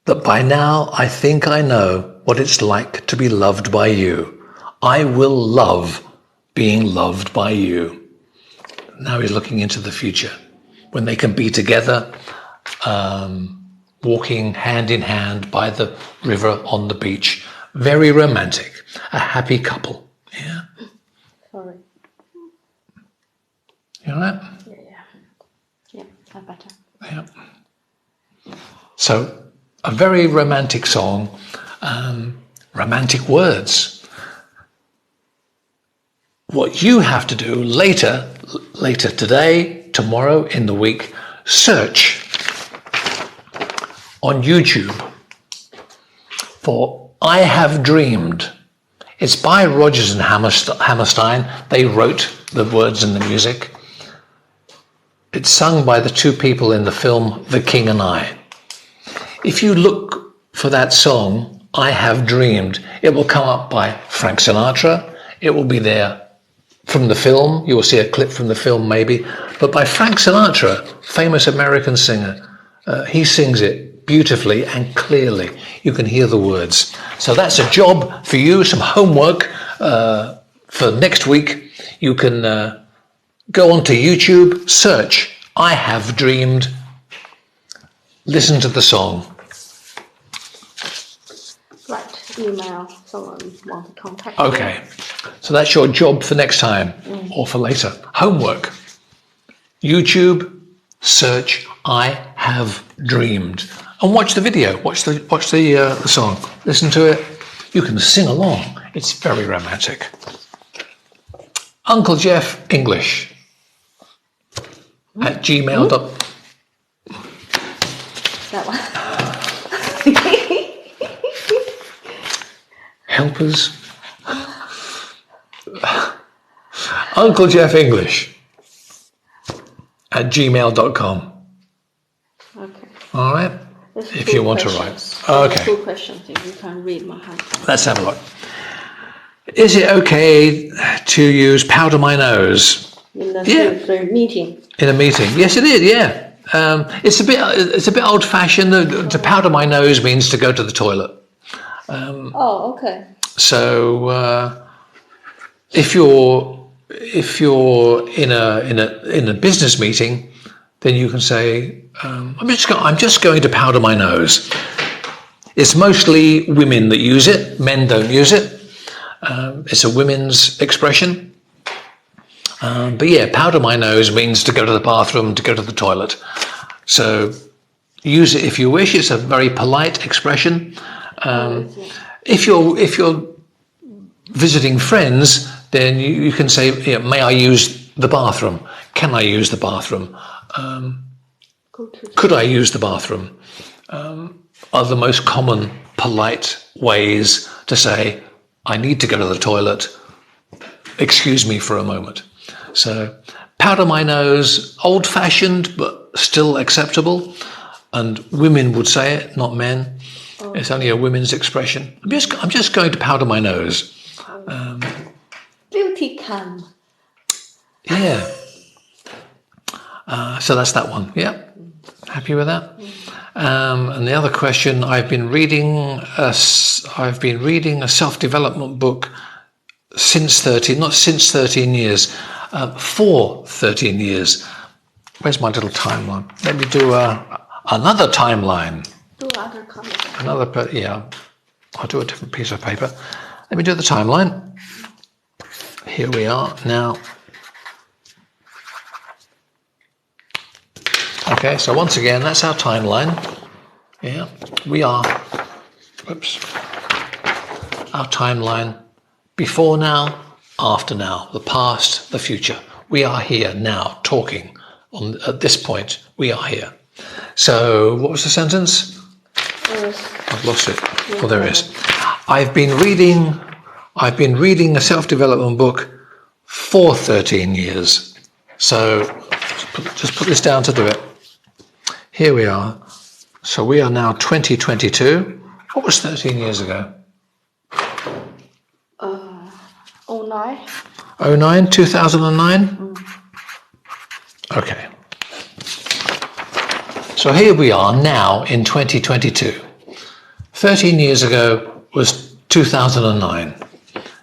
that by now I think I know what it's like to be loved by you. I will love being loved by you. Now he's looking into the future when they can be together, walking hand in hand by the river on the beach. Very romantic, a happy couple. Yeah. Sorry. You all right? Yeah, I better. Yeah. So a very romantic song, romantic words. What you have to do later today, tomorrow, in the week, search on YouTube for I Have Dreamed. It's by Rodgers and Hammerstein. They wrote the words and the music. It's sung by the two people in the film The King and I. If you look for that song, I Have Dreamed, it will come up by Frank Sinatra. It will be there from the film. You will see a clip from the film maybe. But by Frank Sinatra, famous American singer, he sings it beautifully and clearly. You can hear the words. So that's a job for you, some homework for next week. You can go onto YouTube, search I Have Dreamed, listen to the song. Right, email someone want to contact Okay, so that's your job for next time or for later. Homework. YouTube, search I Have Dreamed. And watch the video, watch the song, listen to it. You can sing along. It's very romantic. Uncle Geoff English at gmail.com. that one. Help us. Uncle Geoff English at gmail.com. Okay. All right. There's If two you want questions. to write. Okay. 2 questions if you can read my hand. Let's have a look. Is it okay to use powder my nose In the meeting. in a meeting? Yes, it is. Yeah. It's a bit old-fashioned. To powder my nose means to go to the toilet. Oh, okay. So if you're in a business meeting, then you can say, I'm just going to powder my nose. It's mostly women that use it. Men don't use it. It's a women's expression. But yeah, powder my nose means to go to the bathroom, to go to the toilet. So use it if you wish. It's a very polite expression. If you're visiting friends, then you can say, may I use the bathroom? Can I use the bathroom? Could I use the bathroom? Are the most common polite ways to say, I need to go to the toilet. Excuse me for a moment. So powder my nose, old-fashioned, but still acceptable. And women would say it, not men. It's only a women's expression. I'm just going to powder my nose. Beauty cam. Yeah. So that's that one. Yeah. Happy with that? And the other question, I've been reading a self-development book since 13 years, for 13 years. Where's my little timeline? Let me do another timeline. Do other comments. I'll do a different piece of paper. Let me do the timeline. Here we are now. Okay, so once again, that's our timeline. Yeah, we are, our timeline, before now, after now, the past, the future. We are here now, talking. At this point, we are here. So, what was the sentence? I've lost it. Oh, there it is. I've been reading a self-development book for 13 years. So, just put this down to do it. Here we are. So we are now 2022. What was 13 years ago? 09. 09, 2009? Okay. So here we are now in 2022. 13 years ago was 2009.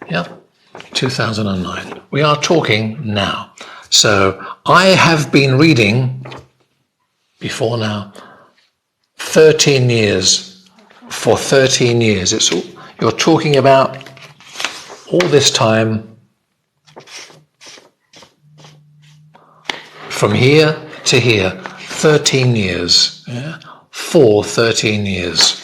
Yeah, 2009. We are talking now. So I have been reading, before now, 13 years, for 13 years. You're talking about all this time from here to here, 13 years, yeah? For 13 years.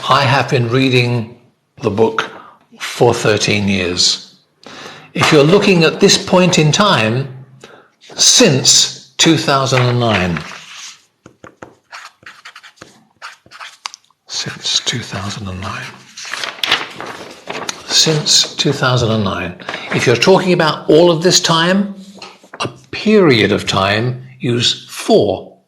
I have been reading the book for 13 years. If you're looking at this point in time, since 2009. Since 2009. Since 2009. If you're talking about all of this time, a period of time, use for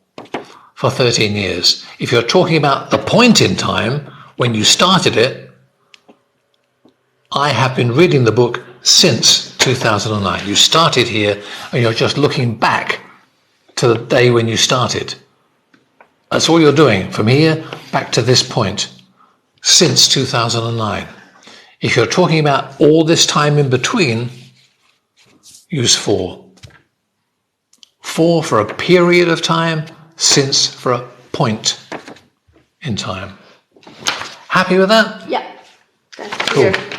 13 years. If you're talking about the point in time, when you started it, I have been reading the book since 2009. You started here and you're just looking back to the day when you started. That's all you're doing, from here back to this point, since 2009. If you're talking about all this time in between, use for. For a period of time, since for a point in time. Happy with that? Yeah, that's cool. Clear.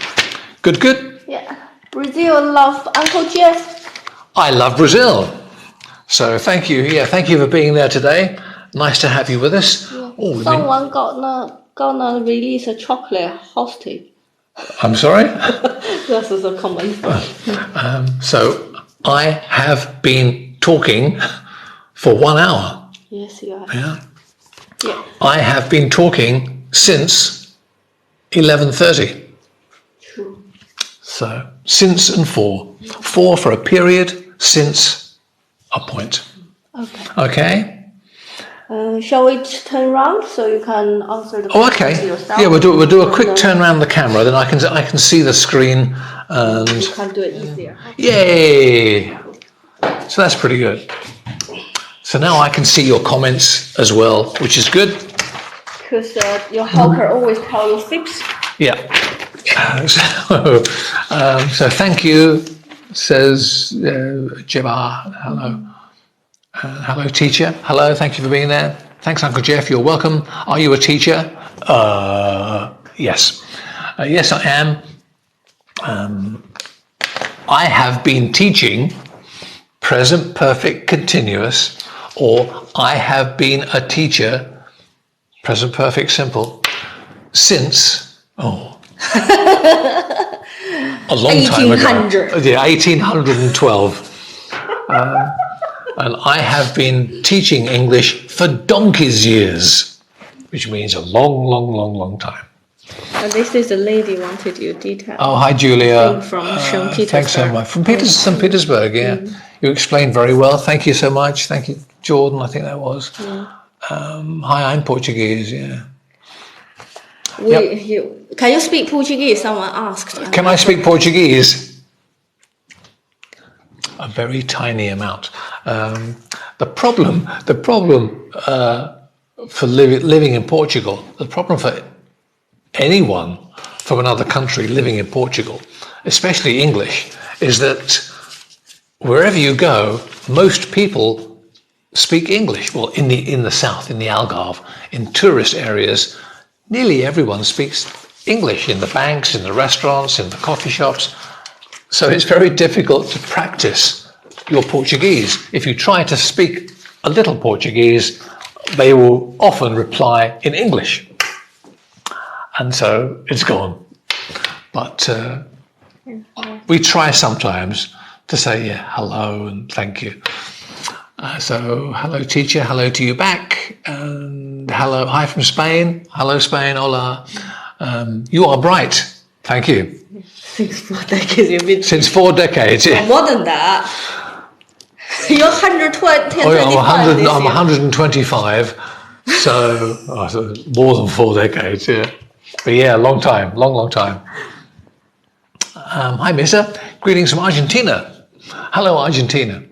Good? Yeah. Brazil love Uncle Geoff. I love Brazil. So thank you. Yeah, thank you for being there today. Nice to have you with us. Yeah. Oh, someone gonna release a chocolate hostage. I'm sorry? This is a comment. So I have been talking for 1 hour. Yes, you have. Yeah. Yeah. I have been talking since 11:30. True. So since and for. For a period, since a point. Okay. Okay. Shall we turn around so you can answer the question yourself? Yeah, we'll do a quick turn around the camera, then I can see the screen and you can do it easier. Yay! So that's pretty good. So now I can see your comments as well, which is good. Because your helper always tell you fix. Yeah. So thank you, says Jabbar. Hello. Hello, teacher. Hello, thank you for being there. Thanks, Uncle Geoff. You're welcome. Are you a teacher? Yes. Yes, I am. I have been teaching present perfect continuous, or I have been a teacher, present perfect simple, since, a long time ago. 1800. Yeah, 1812. And I have been teaching English for donkey's years, which means a long, long, long, long time. This is the lady wanted your details. Oh, hi, Julia. From St. Petersburg. Thanks so much. From St. Petersburg, yeah. You explained very well. Thank you so much. Thank you, Jordan, I think that was. Hi, I'm Portuguese, yeah. Can you speak Portuguese? Someone asked. Can I speak Portuguese? A very tiny amount. The problem for living in Portugal, the problem for anyone from another country living in Portugal, especially English, is that wherever you go, most people speak English. Well, in the south, in the Algarve, in tourist areas, nearly everyone speaks English in the banks, in the restaurants, in the coffee shops. So it's very difficult to practice your Portuguese. If you try to speak a little Portuguese, they will often reply in English. And so it's gone. But we try sometimes to say hello and thank you. So hello teacher, hello to you back, and hello, hi from Spain, hello Spain, hola. You are bright, thank you. Since 4 decades you've been. Since 4 decades, yeah. More than that. You're 120. Oh yeah, I'm 125, so more than 4 decades, yeah. But yeah, long time, long time. Hi, Missa. Greetings from Argentina. Hello, Argentina.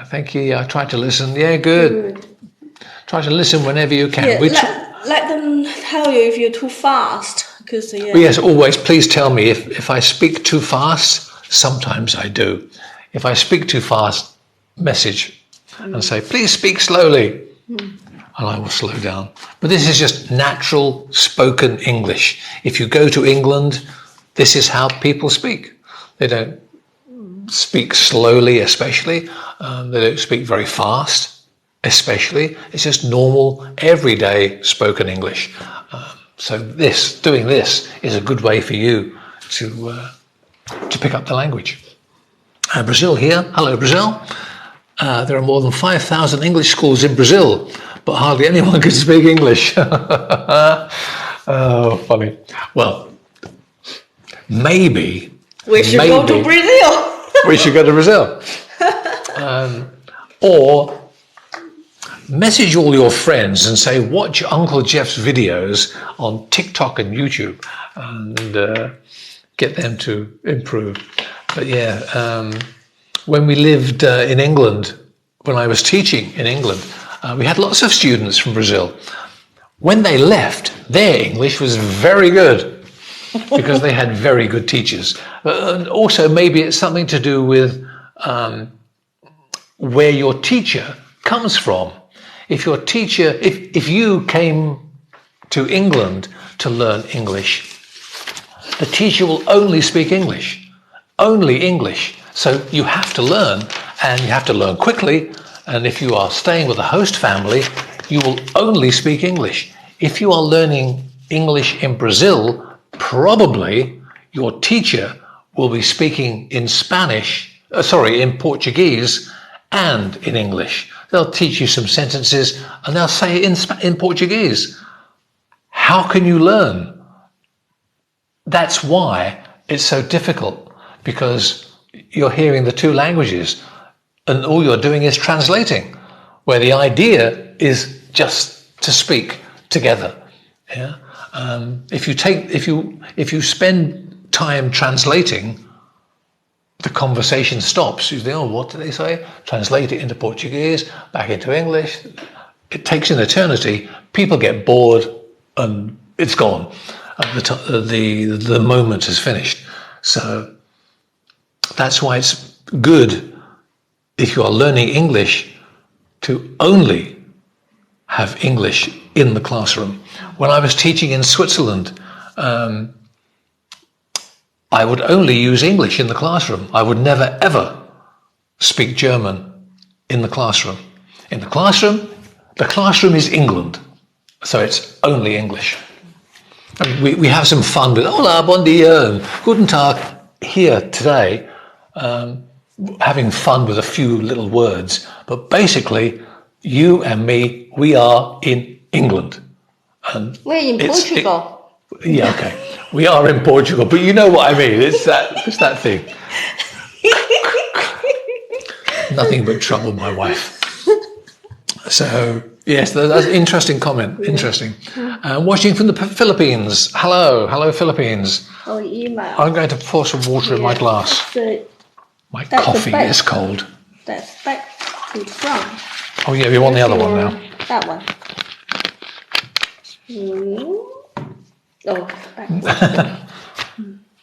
Thank you. Yeah, I tried to listen. Yeah, good. Try to listen whenever you can. Yeah, let them tell you if you're too fast. Yes, always. Please tell me if I speak too fast. Sometimes I do. If I speak too fast, message and say, please speak slowly. And I will slow down. But this is just natural spoken English. If you go to England, this is how people speak. They don't speak slowly, especially. They don't speak very fast, especially. It's just normal, everyday spoken English. So doing this is a good way for you to pick up the language. Brazil here. Hello, Brazil. There are more than 5,000 English schools in Brazil, but hardly anyone can speak English. Oh, funny. Well, maybe we should go to Brazil. We should go to Brazil. Or message all your friends and say, watch Uncle Geoff's videos on TikTok and YouTube, and get them to improve. But yeah, when we lived in England, when I was teaching in England, we had lots of students from Brazil. When they left, their English was very good because they had very good teachers. And also, maybe it's something to do with where your teacher comes from. If your teacher, if you came to England to learn English, the teacher will only speak English, only English. So you have to learn, and you have to learn quickly. And if you are staying with a host family, you will only speak English. If you are learning English in Brazil, probably your teacher will be speaking in in Portuguese and in English. They'll teach you some sentences and they'll say it in Portuguese. How can you learn? That's why it's so difficult, because you're hearing the two languages and all you're doing is translating, where the idea is just to speak together. Yeah. If you spend time translating, the conversation stops. You think, oh, what do they say? Translate it into Portuguese, back into English. It takes an eternity. People get bored and it's gone. The moment is finished. So that's why it's good, if you are learning English, to only have English in the classroom. When I was teaching in Switzerland, I would only use English in the classroom. I would never, ever speak German in the classroom. In the classroom is England, so it's only English. And we have some fun with hola, bon dia, and guten tag here today, having fun with a few little words. But basically, you and me, we are in England. And We're in Portugal. Yeah, okay. We are in Portugal, but you know what I mean. It's that thing. Nothing but trouble, my wife. So, yes, that's an interesting comment. Interesting. Watching from the Philippines. Hello, Philippines. Oh, email. I'm going to pour some water in my glass. My coffee is cold. That's back to front. Oh, yeah, we want the other one now. That one. Oh, back.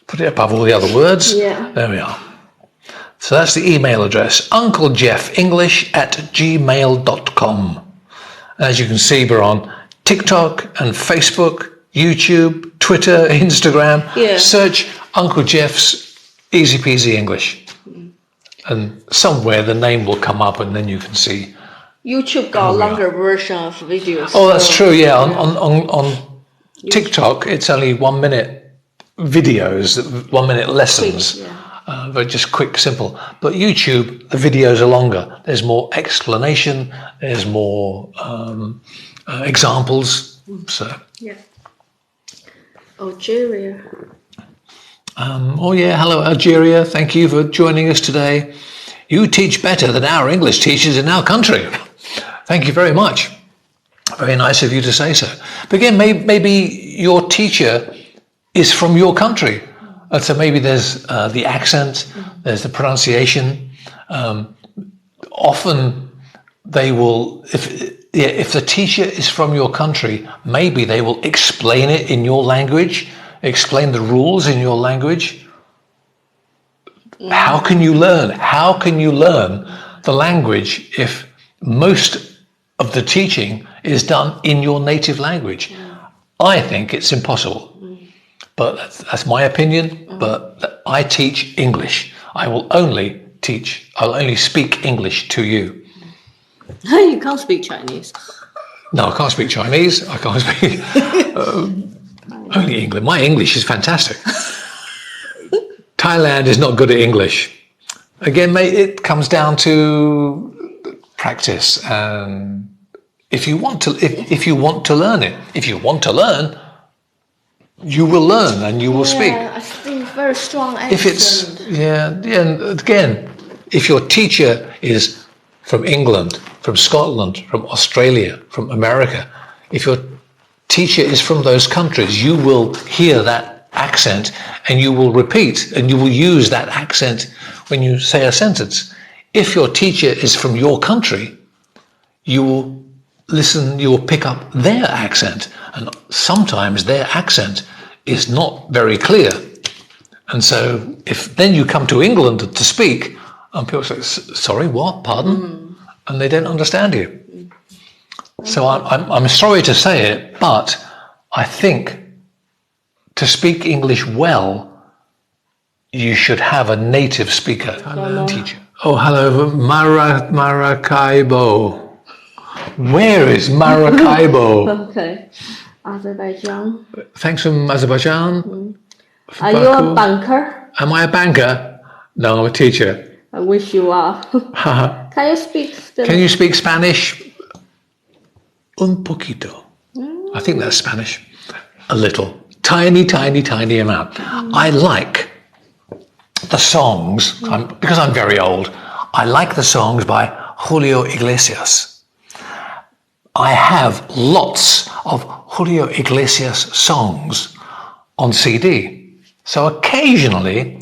Put it above all the other words. Yeah. There we are. So that's the email address, unclejeffinglish@gmail.com. As you can see, we're on TikTok and Facebook, YouTube, Twitter, Instagram. Yeah. Search Uncle Geoff's Easy-Peasy English. And somewhere the name will come up and then you can see. YouTube got a longer version of videos. Oh, that's true, yeah. On TikTok, it's only 1 minute videos, 1 minute lessons. Quick, yeah. But just quick, simple. But YouTube, the videos are longer. There's more explanation. There's more examples. So. Yeah. Algeria. Oh yeah, hello Algeria. Thank you for joining us today. You teach better than our English teachers in our country. Thank you very much. Very nice of you to say so. But again, maybe your teacher is from your country. So maybe there's the accent, there's the pronunciation. Often they will, if the teacher is from your country, maybe they will explain it in your language, explain the rules in your language. How can you learn? How can you learn the language if most of the teaching is done in your native language? I think it's impossible. But that's my opinion, but I teach English. I'll only speak English to you. You can't speak Chinese. No, I can't speak Chinese. I can't speak only English. My English is fantastic. Thailand is not good at English. Again, mate, it comes down to practice. And if you want to learn it, if you want to learn, you will learn and you will speak. I think very strong accent. If it's and again, if your teacher is from England, from Scotland, from Australia, from America, if your teacher is from those countries, you will hear that accent and you will repeat and you will use that accent when you say a sentence. If your teacher is from your country, you will listen, you will pick up their accent, and sometimes their accent is not very clear. And so if then you come to England to speak and people say, sorry, what, pardon? And they don't understand you. So I'm sorry to say it, but I think to speak English well, you should have a native speaker, teacher. Oh, hello, Maracaibo. Where is Maracaibo? Okay. Azerbaijan. Thanks from Azerbaijan. Are you a banker? Am I a banker? No, I'm a teacher. I wish you are. Can you speak? Can you speak Spanish? Un poquito. I think that's Spanish. A little. Tiny amount. I like the songs, because I'm very old, I like the songs by Julio Iglesias. I have lots of Julio Iglesias songs on CD. So occasionally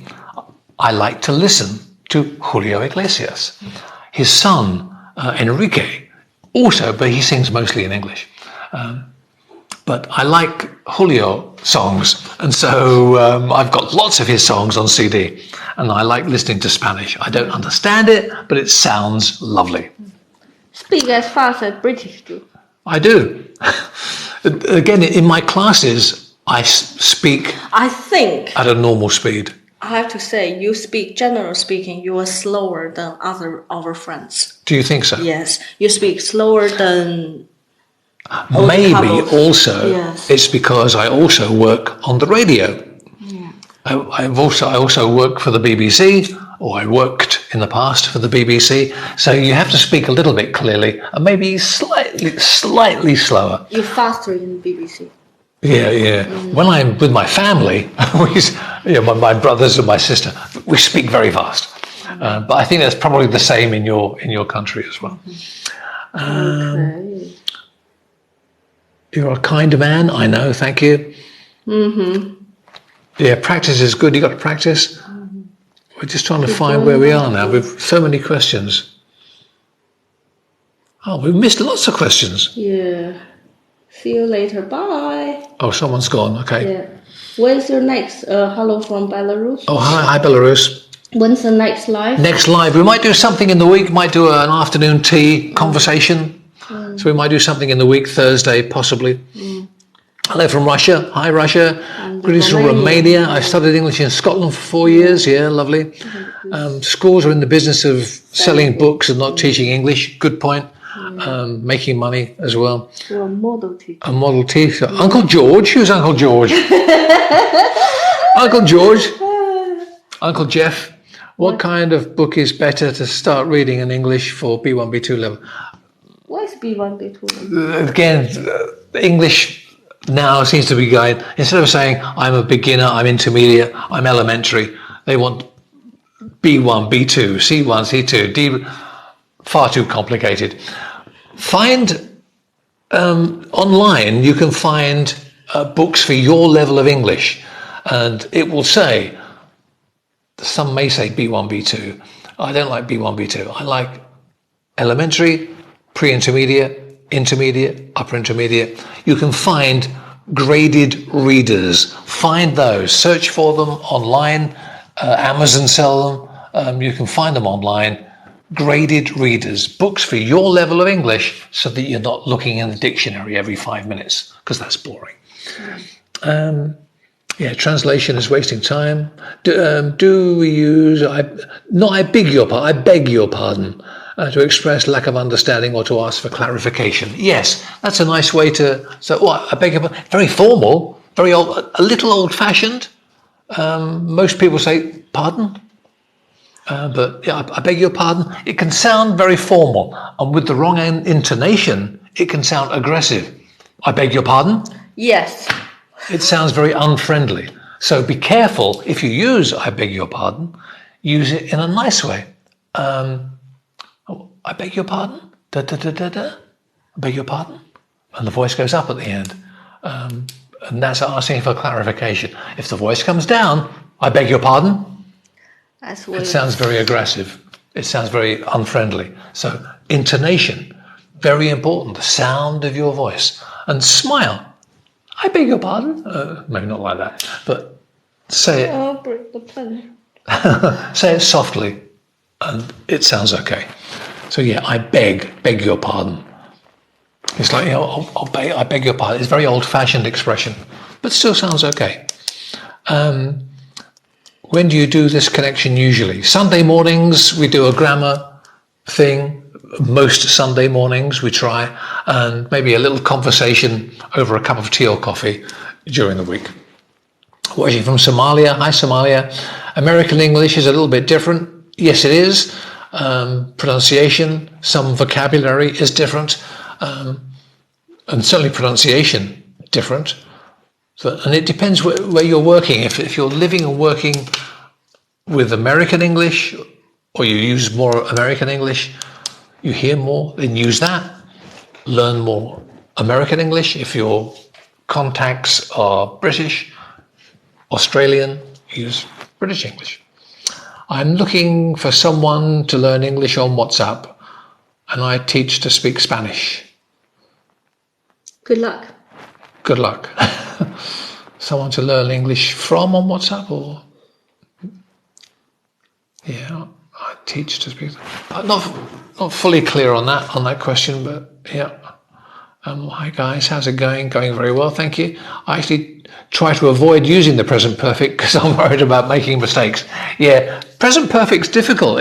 I like to listen to Julio Iglesias. His son, Enrique, also, but he sings mostly in English. But I like Julio songs, and so I've got lots of his songs on CD, and I like listening to Spanish. I don't understand it, but it sounds lovely. Speak as fast as British do. I do. Again, in my classes, I speak I think at a normal speed. I have to say, you speak, generally speaking, you are slower than our friends. Do you think so? Yes, you speak slower than Maybe couples. also Yes. it's because I also work on the radio. Yeah. I also work for the BBC, or I worked in the past for the BBC. So you have to speak a little bit clearly and maybe slightly slower. You're faster in BBC. Yeah. When I'm with my family, my brothers and my sister, we speak very fast. But I think that's probably the same in your country as well. Okay. You're a kind man, I know. Thank you. Yeah, practice is good. You got to practice. We're just trying to find where we are now. We've so many questions. Oh, we've missed lots of questions. Yeah. See you later. Bye. Oh, someone's gone. Okay. Yeah. When's your next hello from Belarus? Oh, hi Belarus. When's the next live? Next live. We might do something in the week. Might do an afternoon tea conversation. So we might do something in the week, Thursday, possibly. Hello from Russia. Hi, Russia. Greetings from Romania. I studied English in Scotland for 4 years. Yeah, lovely. Schools are in the business of selling books and not teaching English. Good point. Making money as well. You're a model teacher. A model teacher. Uncle George. Who's Uncle George? Uncle George. Uncle Geoff. What kind of book is better to start reading in English for B1, B2 level? What is B1, B2? Again, English now seems to be going, instead of saying I'm a beginner, I'm intermediate, I'm elementary, they want B1, B2, C1, C2, D, far too complicated. Find online, you can find books for your level of English, and it will say, some may say B1, B2. I don't like B1, B2. I like elementary, pre-intermediate, intermediate, upper intermediate. You can find graded readers. Find those. Search for them online. Amazon sell them. You can find them online. Graded readers. Books for your level of English so that you're not looking in the dictionary every 5 minutes, because that's boring. Translation is wasting time. Do we use... I beg your pardon. To express lack of understanding or to ask for clarification. Yes, that's a nice way to... So, what? I beg your pardon. Very formal, very old, a little old-fashioned. Most people say, pardon? But yeah, I beg your pardon. It can sound very formal. And with the wrong intonation, it can sound aggressive. I beg your pardon? Yes. It sounds very unfriendly. So be careful. If you use I beg your pardon, use it in a nice way. I beg your pardon? Da, da, da, da, da. I beg your pardon? And the voice goes up at the end. And that's asking for clarification. If the voice comes down, I beg your pardon? That's weird. It sounds very aggressive. It sounds very unfriendly. So intonation, very important. The sound of your voice. And smile. I beg your pardon? Maybe not like that. But say it. I'll break the pen. Say it softly. And it sounds okay. So yeah, I beg your pardon. It's like, I beg your pardon. It's a very old-fashioned expression, but still sounds okay. When do you do this connection usually? Sunday mornings, we do a grammar thing. Most Sunday mornings we try, and maybe a little conversation over a cup of tea or coffee during the week. Watching from Somalia. Hi, Somalia. American English is a little bit different. Yes, it is. Pronunciation, some vocabulary is different, and certainly pronunciation different. So, and it depends where you're working. If you're living and working with American English, or you use more American English, you hear more, then use that. Learn more American English. If your contacts are British, Australian, use British English. I'm looking for someone to learn English on WhatsApp, and I teach to speak Spanish. Good luck. Good luck. Someone to learn English from on WhatsApp, or... Yeah, I teach to speak. Not fully clear on that question, but yeah. Hi guys, how's it going? Going very well, thank you. I actually try to avoid using the present perfect because I'm worried about making mistakes. Yeah, present perfect's difficult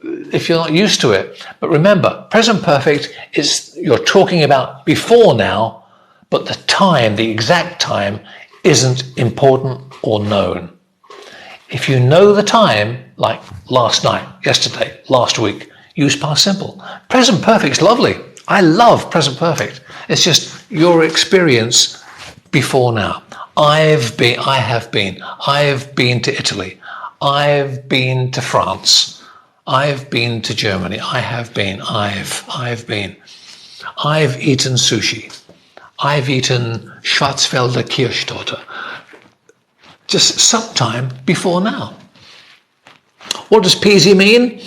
if you're not used to it. But remember, present perfect is you're talking about before now, but the time, the exact time, isn't important or known. If you know the time, like last night, yesterday, last week, use past simple. Present perfect's lovely. I love present perfect. It's just your experience before now. I have been to Italy. I've been to France. I've been to Germany. I've been. I've eaten sushi. I've eaten Schwarzwälder Kirschtorte. Just sometime before now. What does peasy mean?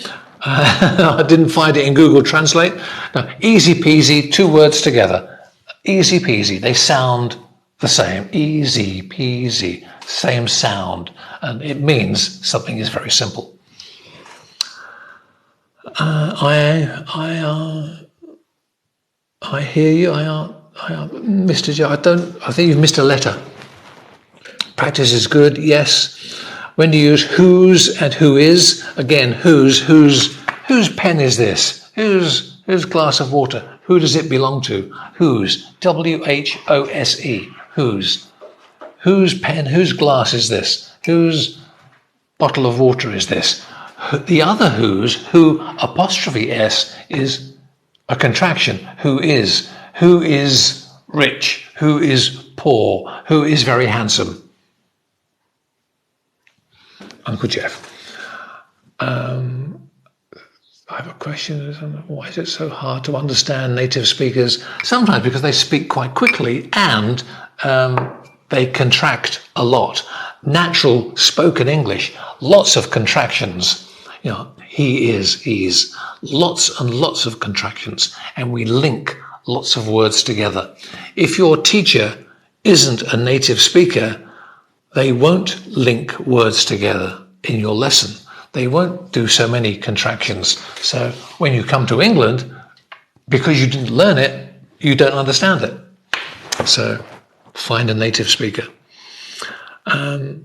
I didn't find it in Google Translate. No, easy peasy, 2 words together. Easy peasy, they sound the same. Easy peasy, same sound. And it means something is very simple. I hear you. Mr. Joe, I think you've missed a letter. Practice is good, yes. When you use whose and who is, again, whose pen is this? Whose glass of water? Who does it belong to? Whose, W-H-O-S-E, whose. Whose pen, whose glass is this? Whose bottle of water is this? The other whose, who apostrophe S, is a contraction. Who is rich? Who is poor? Who is very handsome? Uncle Geoff. I have a question. Why is it so hard to understand native speakers? Sometimes because they speak quite quickly and they contract a lot. Natural spoken English, lots of contractions. You know, he is, he's, lots and lots of contractions, and we link lots of words together. If your teacher isn't a native speaker, they won't link words together in your lesson. They won't do so many contractions. So when you come to England, because you didn't learn it, you don't understand it. So find a native speaker. I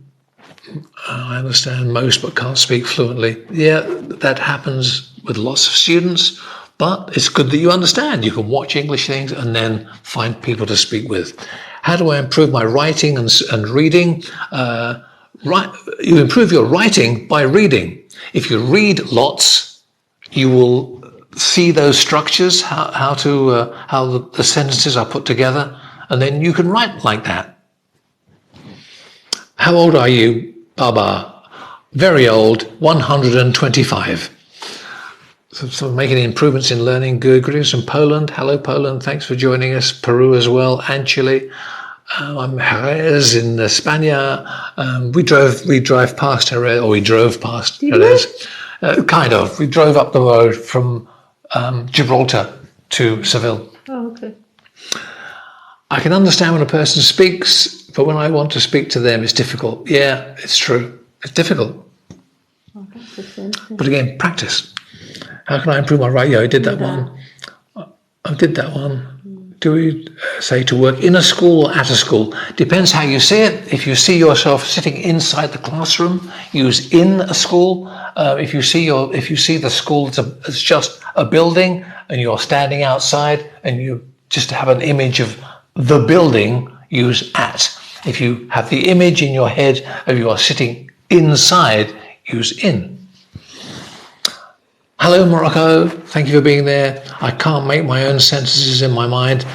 understand most but can't speak fluently. Yeah, that happens with lots of students, but it's good that you understand. You can watch English things and then find people to speak with. How do I improve my writing and reading? You improve your writing by reading. If you read lots, you will see those structures, how the sentences are put together, and then you can write like that. How old are you, Baba? Very old, 125. So making improvements in learning. Good. Greetings from Poland. Hello, Poland. Thanks for joining us. Peru as well, and Chile. I'm Jerez in España. We drive past Jerez, or we drove past Jerez. Kind of. We drove up the road from Gibraltar to Seville. Oh, okay. I can understand when a person speaks, but when I want to speak to them, it's difficult. Yeah, it's true. It's difficult. Oh, that's the same thing. But again, practice. How can I improve my writing? Yeah, I did that one. I did that one. Do we say to work in a school or at a school? Depends how you see it. If you see yourself sitting inside the classroom, use in a school. If you see the school as just a building and you're standing outside and you just have an image of the building, use at. If you have the image in your head of you are sitting inside, use in. Hello, Morocco. Thank you for being there. I can't make my own sentences in my mind.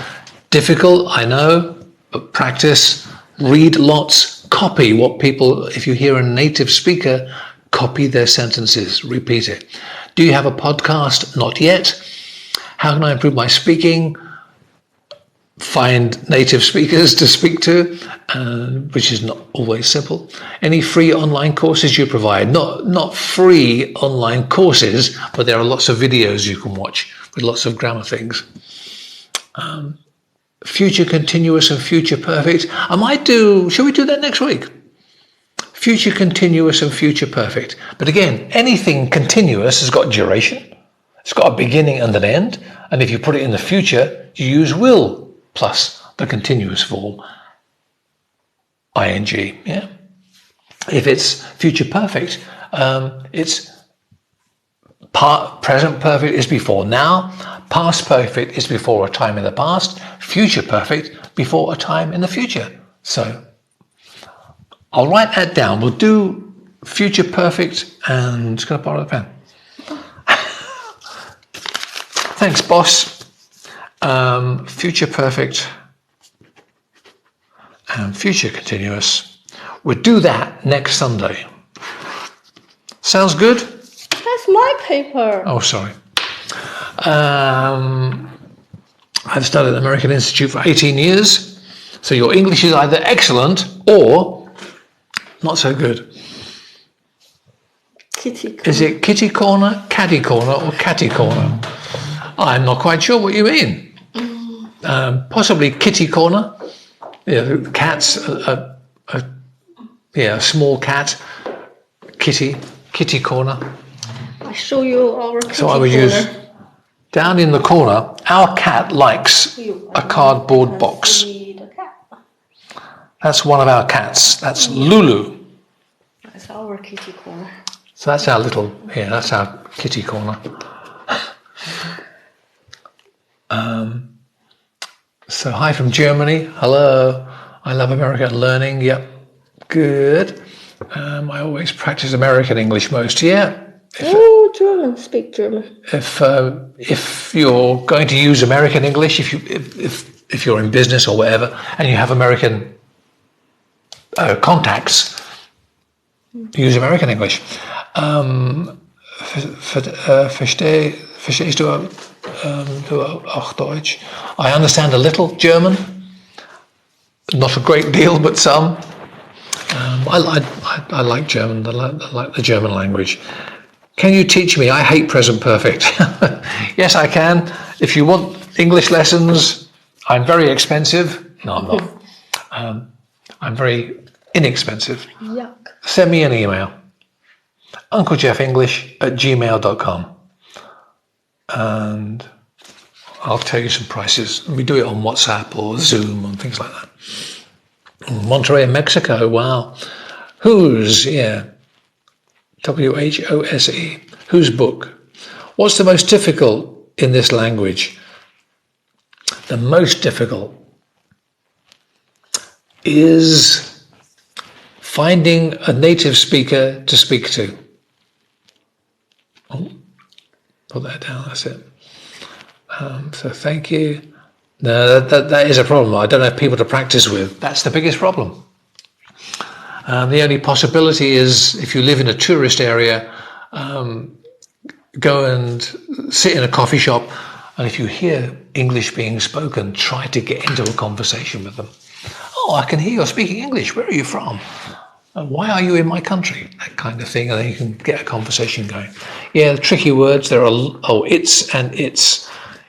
Difficult, I know, but practice. Read lots. Copy what people, if you hear a native speaker, copy their sentences. Repeat it. Do you have a podcast? Not yet. How can I improve my speaking? Find native speakers to speak to, which is not always simple. Any free online courses you provide? Not free online courses, but there are lots of videos you can watch with lots of grammar things. Future continuous and future perfect. Shall we do that next week? Future continuous and future perfect. But again, anything continuous has got duration. It's got a beginning and an end. And if you put it in the future, you use will plus the continuous form, ing. Yeah. If it's future perfect, it's present perfect is before now, past perfect is before a time in the past, future perfect before a time in the future. So I'll write that down. We'll do future perfect and just going to borrow the pen. Thanks, boss. Future perfect and future continuous. We'll do that next Sunday. Sounds good? That's my paper. Oh, sorry. I've studied at the American Institute for 18 years. So your English is either excellent or not so good. Kitty corner. Is it kitty corner, caddy corner, or catty corner? I'm not quite sure what you mean. Possibly kitty corner. Yeah, the cat's a small cat. Kitty corner. I show you our kitty So I would corner. use down in the corner. Our cat likes a cardboard box. See the cat. That's one of our cats. That's Lulu. That's our kitty corner. So that's our that's our kitty corner. So hi from Germany. Hello. I love America and learning. Yep. Good. I always practice American English most. Yeah. German. Speak German. If you're going to use American English, if you're in business or whatever, and you have American contacts, use American English. Verstehst du auch Deutsch? I understand a little German, not a great deal, but some. I like German. I like the German language. Can you teach me? I hate present perfect. Yes, I can. If you want English lessons, I'm very expensive. No, I'm not. I'm very inexpensive. Yuck. Send me an email. UncleGeoffEnglish@gmail.com. And I'll tell you some prices. We do it on WhatsApp or Zoom and things like that. Monterrey, Mexico. Wow. Whose? Yeah. WHOSE. Whose book? What's the most difficult in this language? The most difficult is finding a native speaker to speak to. Oh, put that down. That's it. So thank you. No, that is a problem. I don't have people to practice with. That's the biggest problem. The only possibility is if you live in a tourist area, go and sit in a coffee shop, and if you hear English being spoken, try to get into a conversation with them. Oh, I can hear you're speaking English. Where are you from? Why are you in my country? That kind of thing, and then you can get a conversation going. Yeah, the tricky words, there are, it's and it's.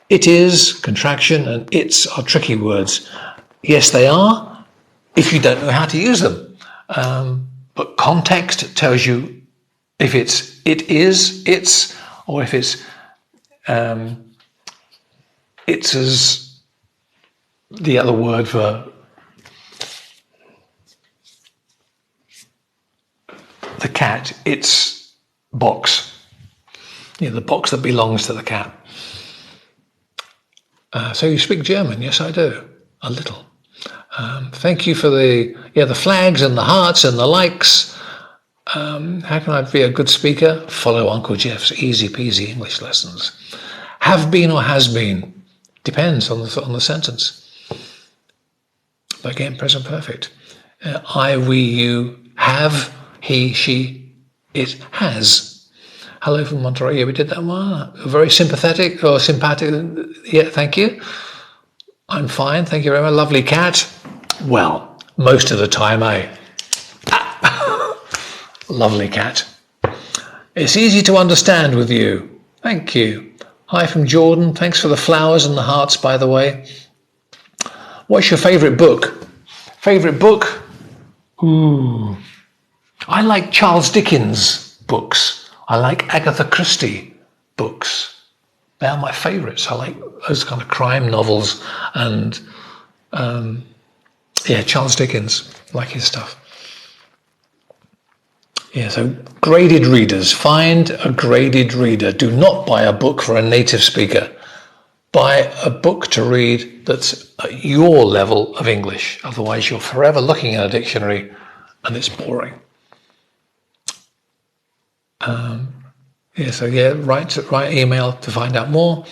It is, contraction, and it's are tricky words. Yes, they are, if you don't know how to use them. But context tells you if it's it is, it's, or if it's as the other word for the cat, it's box. Yeah, the box that belongs to the cat. So you speak German? Yes, I do. A little. Thank you for the flags and the hearts and the likes. How can I be a good speaker? Follow Uncle Geoff's Easy-Peasy English lessons. Have been or has been. Depends on the sentence. But again, present perfect. I, we, you, have, he, she, it, has. Hello from Monterrey. Yeah, we did that one. Very sympathetic or sympathetic. Yeah, thank you. I'm fine. Thank you very much. Lovely cat. Well, most of the time, Lovely cat. It's easy to understand with you. Thank you. Hi from Jordan. Thanks for the flowers and the hearts, by the way. What's your favourite book? Favourite book? Ooh. I like Charles Dickens books. I like Agatha Christie books. They are my favourites. I like those kind of crime novels and, Charles Dickens, like his stuff. Yeah, so graded readers. Find a graded reader. Do not buy a book for a native speaker. Buy a book to read that's at your level of English. Otherwise, you're forever looking at a dictionary and it's boring. Write email to find out more.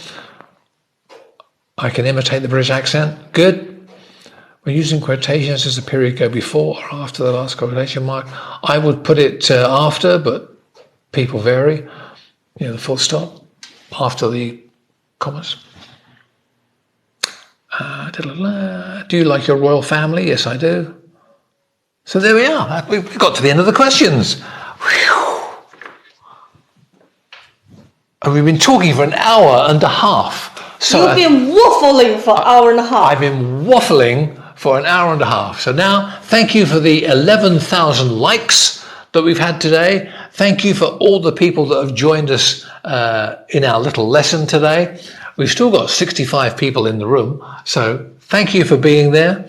I can imitate the British accent. Good. When using quotations, does the period go before or after the last quotation mark? I would put it after, but people vary. The full stop after the commas. Do you like your royal family? Yes, I do. So there we are. We've got to the end of the questions. Whew. And we've been talking for an hour and a half. So You've been waffling for an hour and a half. I've been waffling for an hour and a half. So now, thank you for the 11,000 likes that we've had today. Thank you for all the people that have joined us in our little lesson today. We've still got 65 people in the room, so thank you for being there.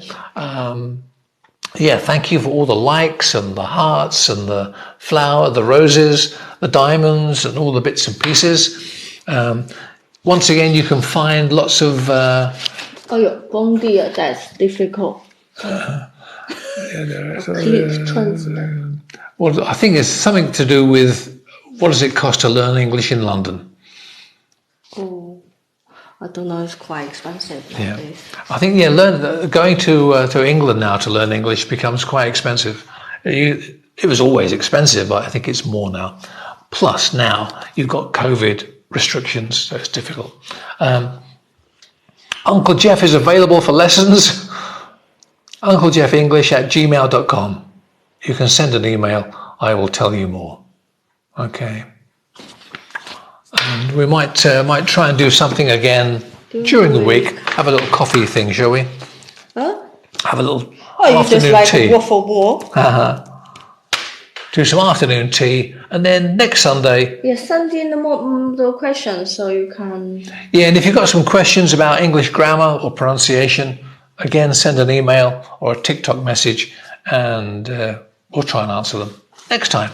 Thank you for all the likes and the hearts and the flower, the roses, the diamonds and all the bits and pieces. Once again, you can find lots of... Bon dear, that's difficult. Please translate. Well, I think it's something to do with what does it cost to learn English in London? Oh, I don't know. It's quite expensive. I think going to England now to learn English becomes quite expensive. It was always expensive, but I think it's more now. Plus, now you've got COVID restrictions, so it's difficult. Uncle Geoff is available for lessons. UncleGeoffEnglish@gmail.com. You can send an email. I will tell you more. Okay. And we might try and do something again during the week. Have a little coffee thing, shall we? Huh? Have a little you afternoon just like tea. Waffle more. Do some afternoon tea, and then next Sunday. Send in the questions so you can. Yeah, and if you've got some questions about English grammar or pronunciation, again, send an email or a TikTok message, and we'll try and answer them next time.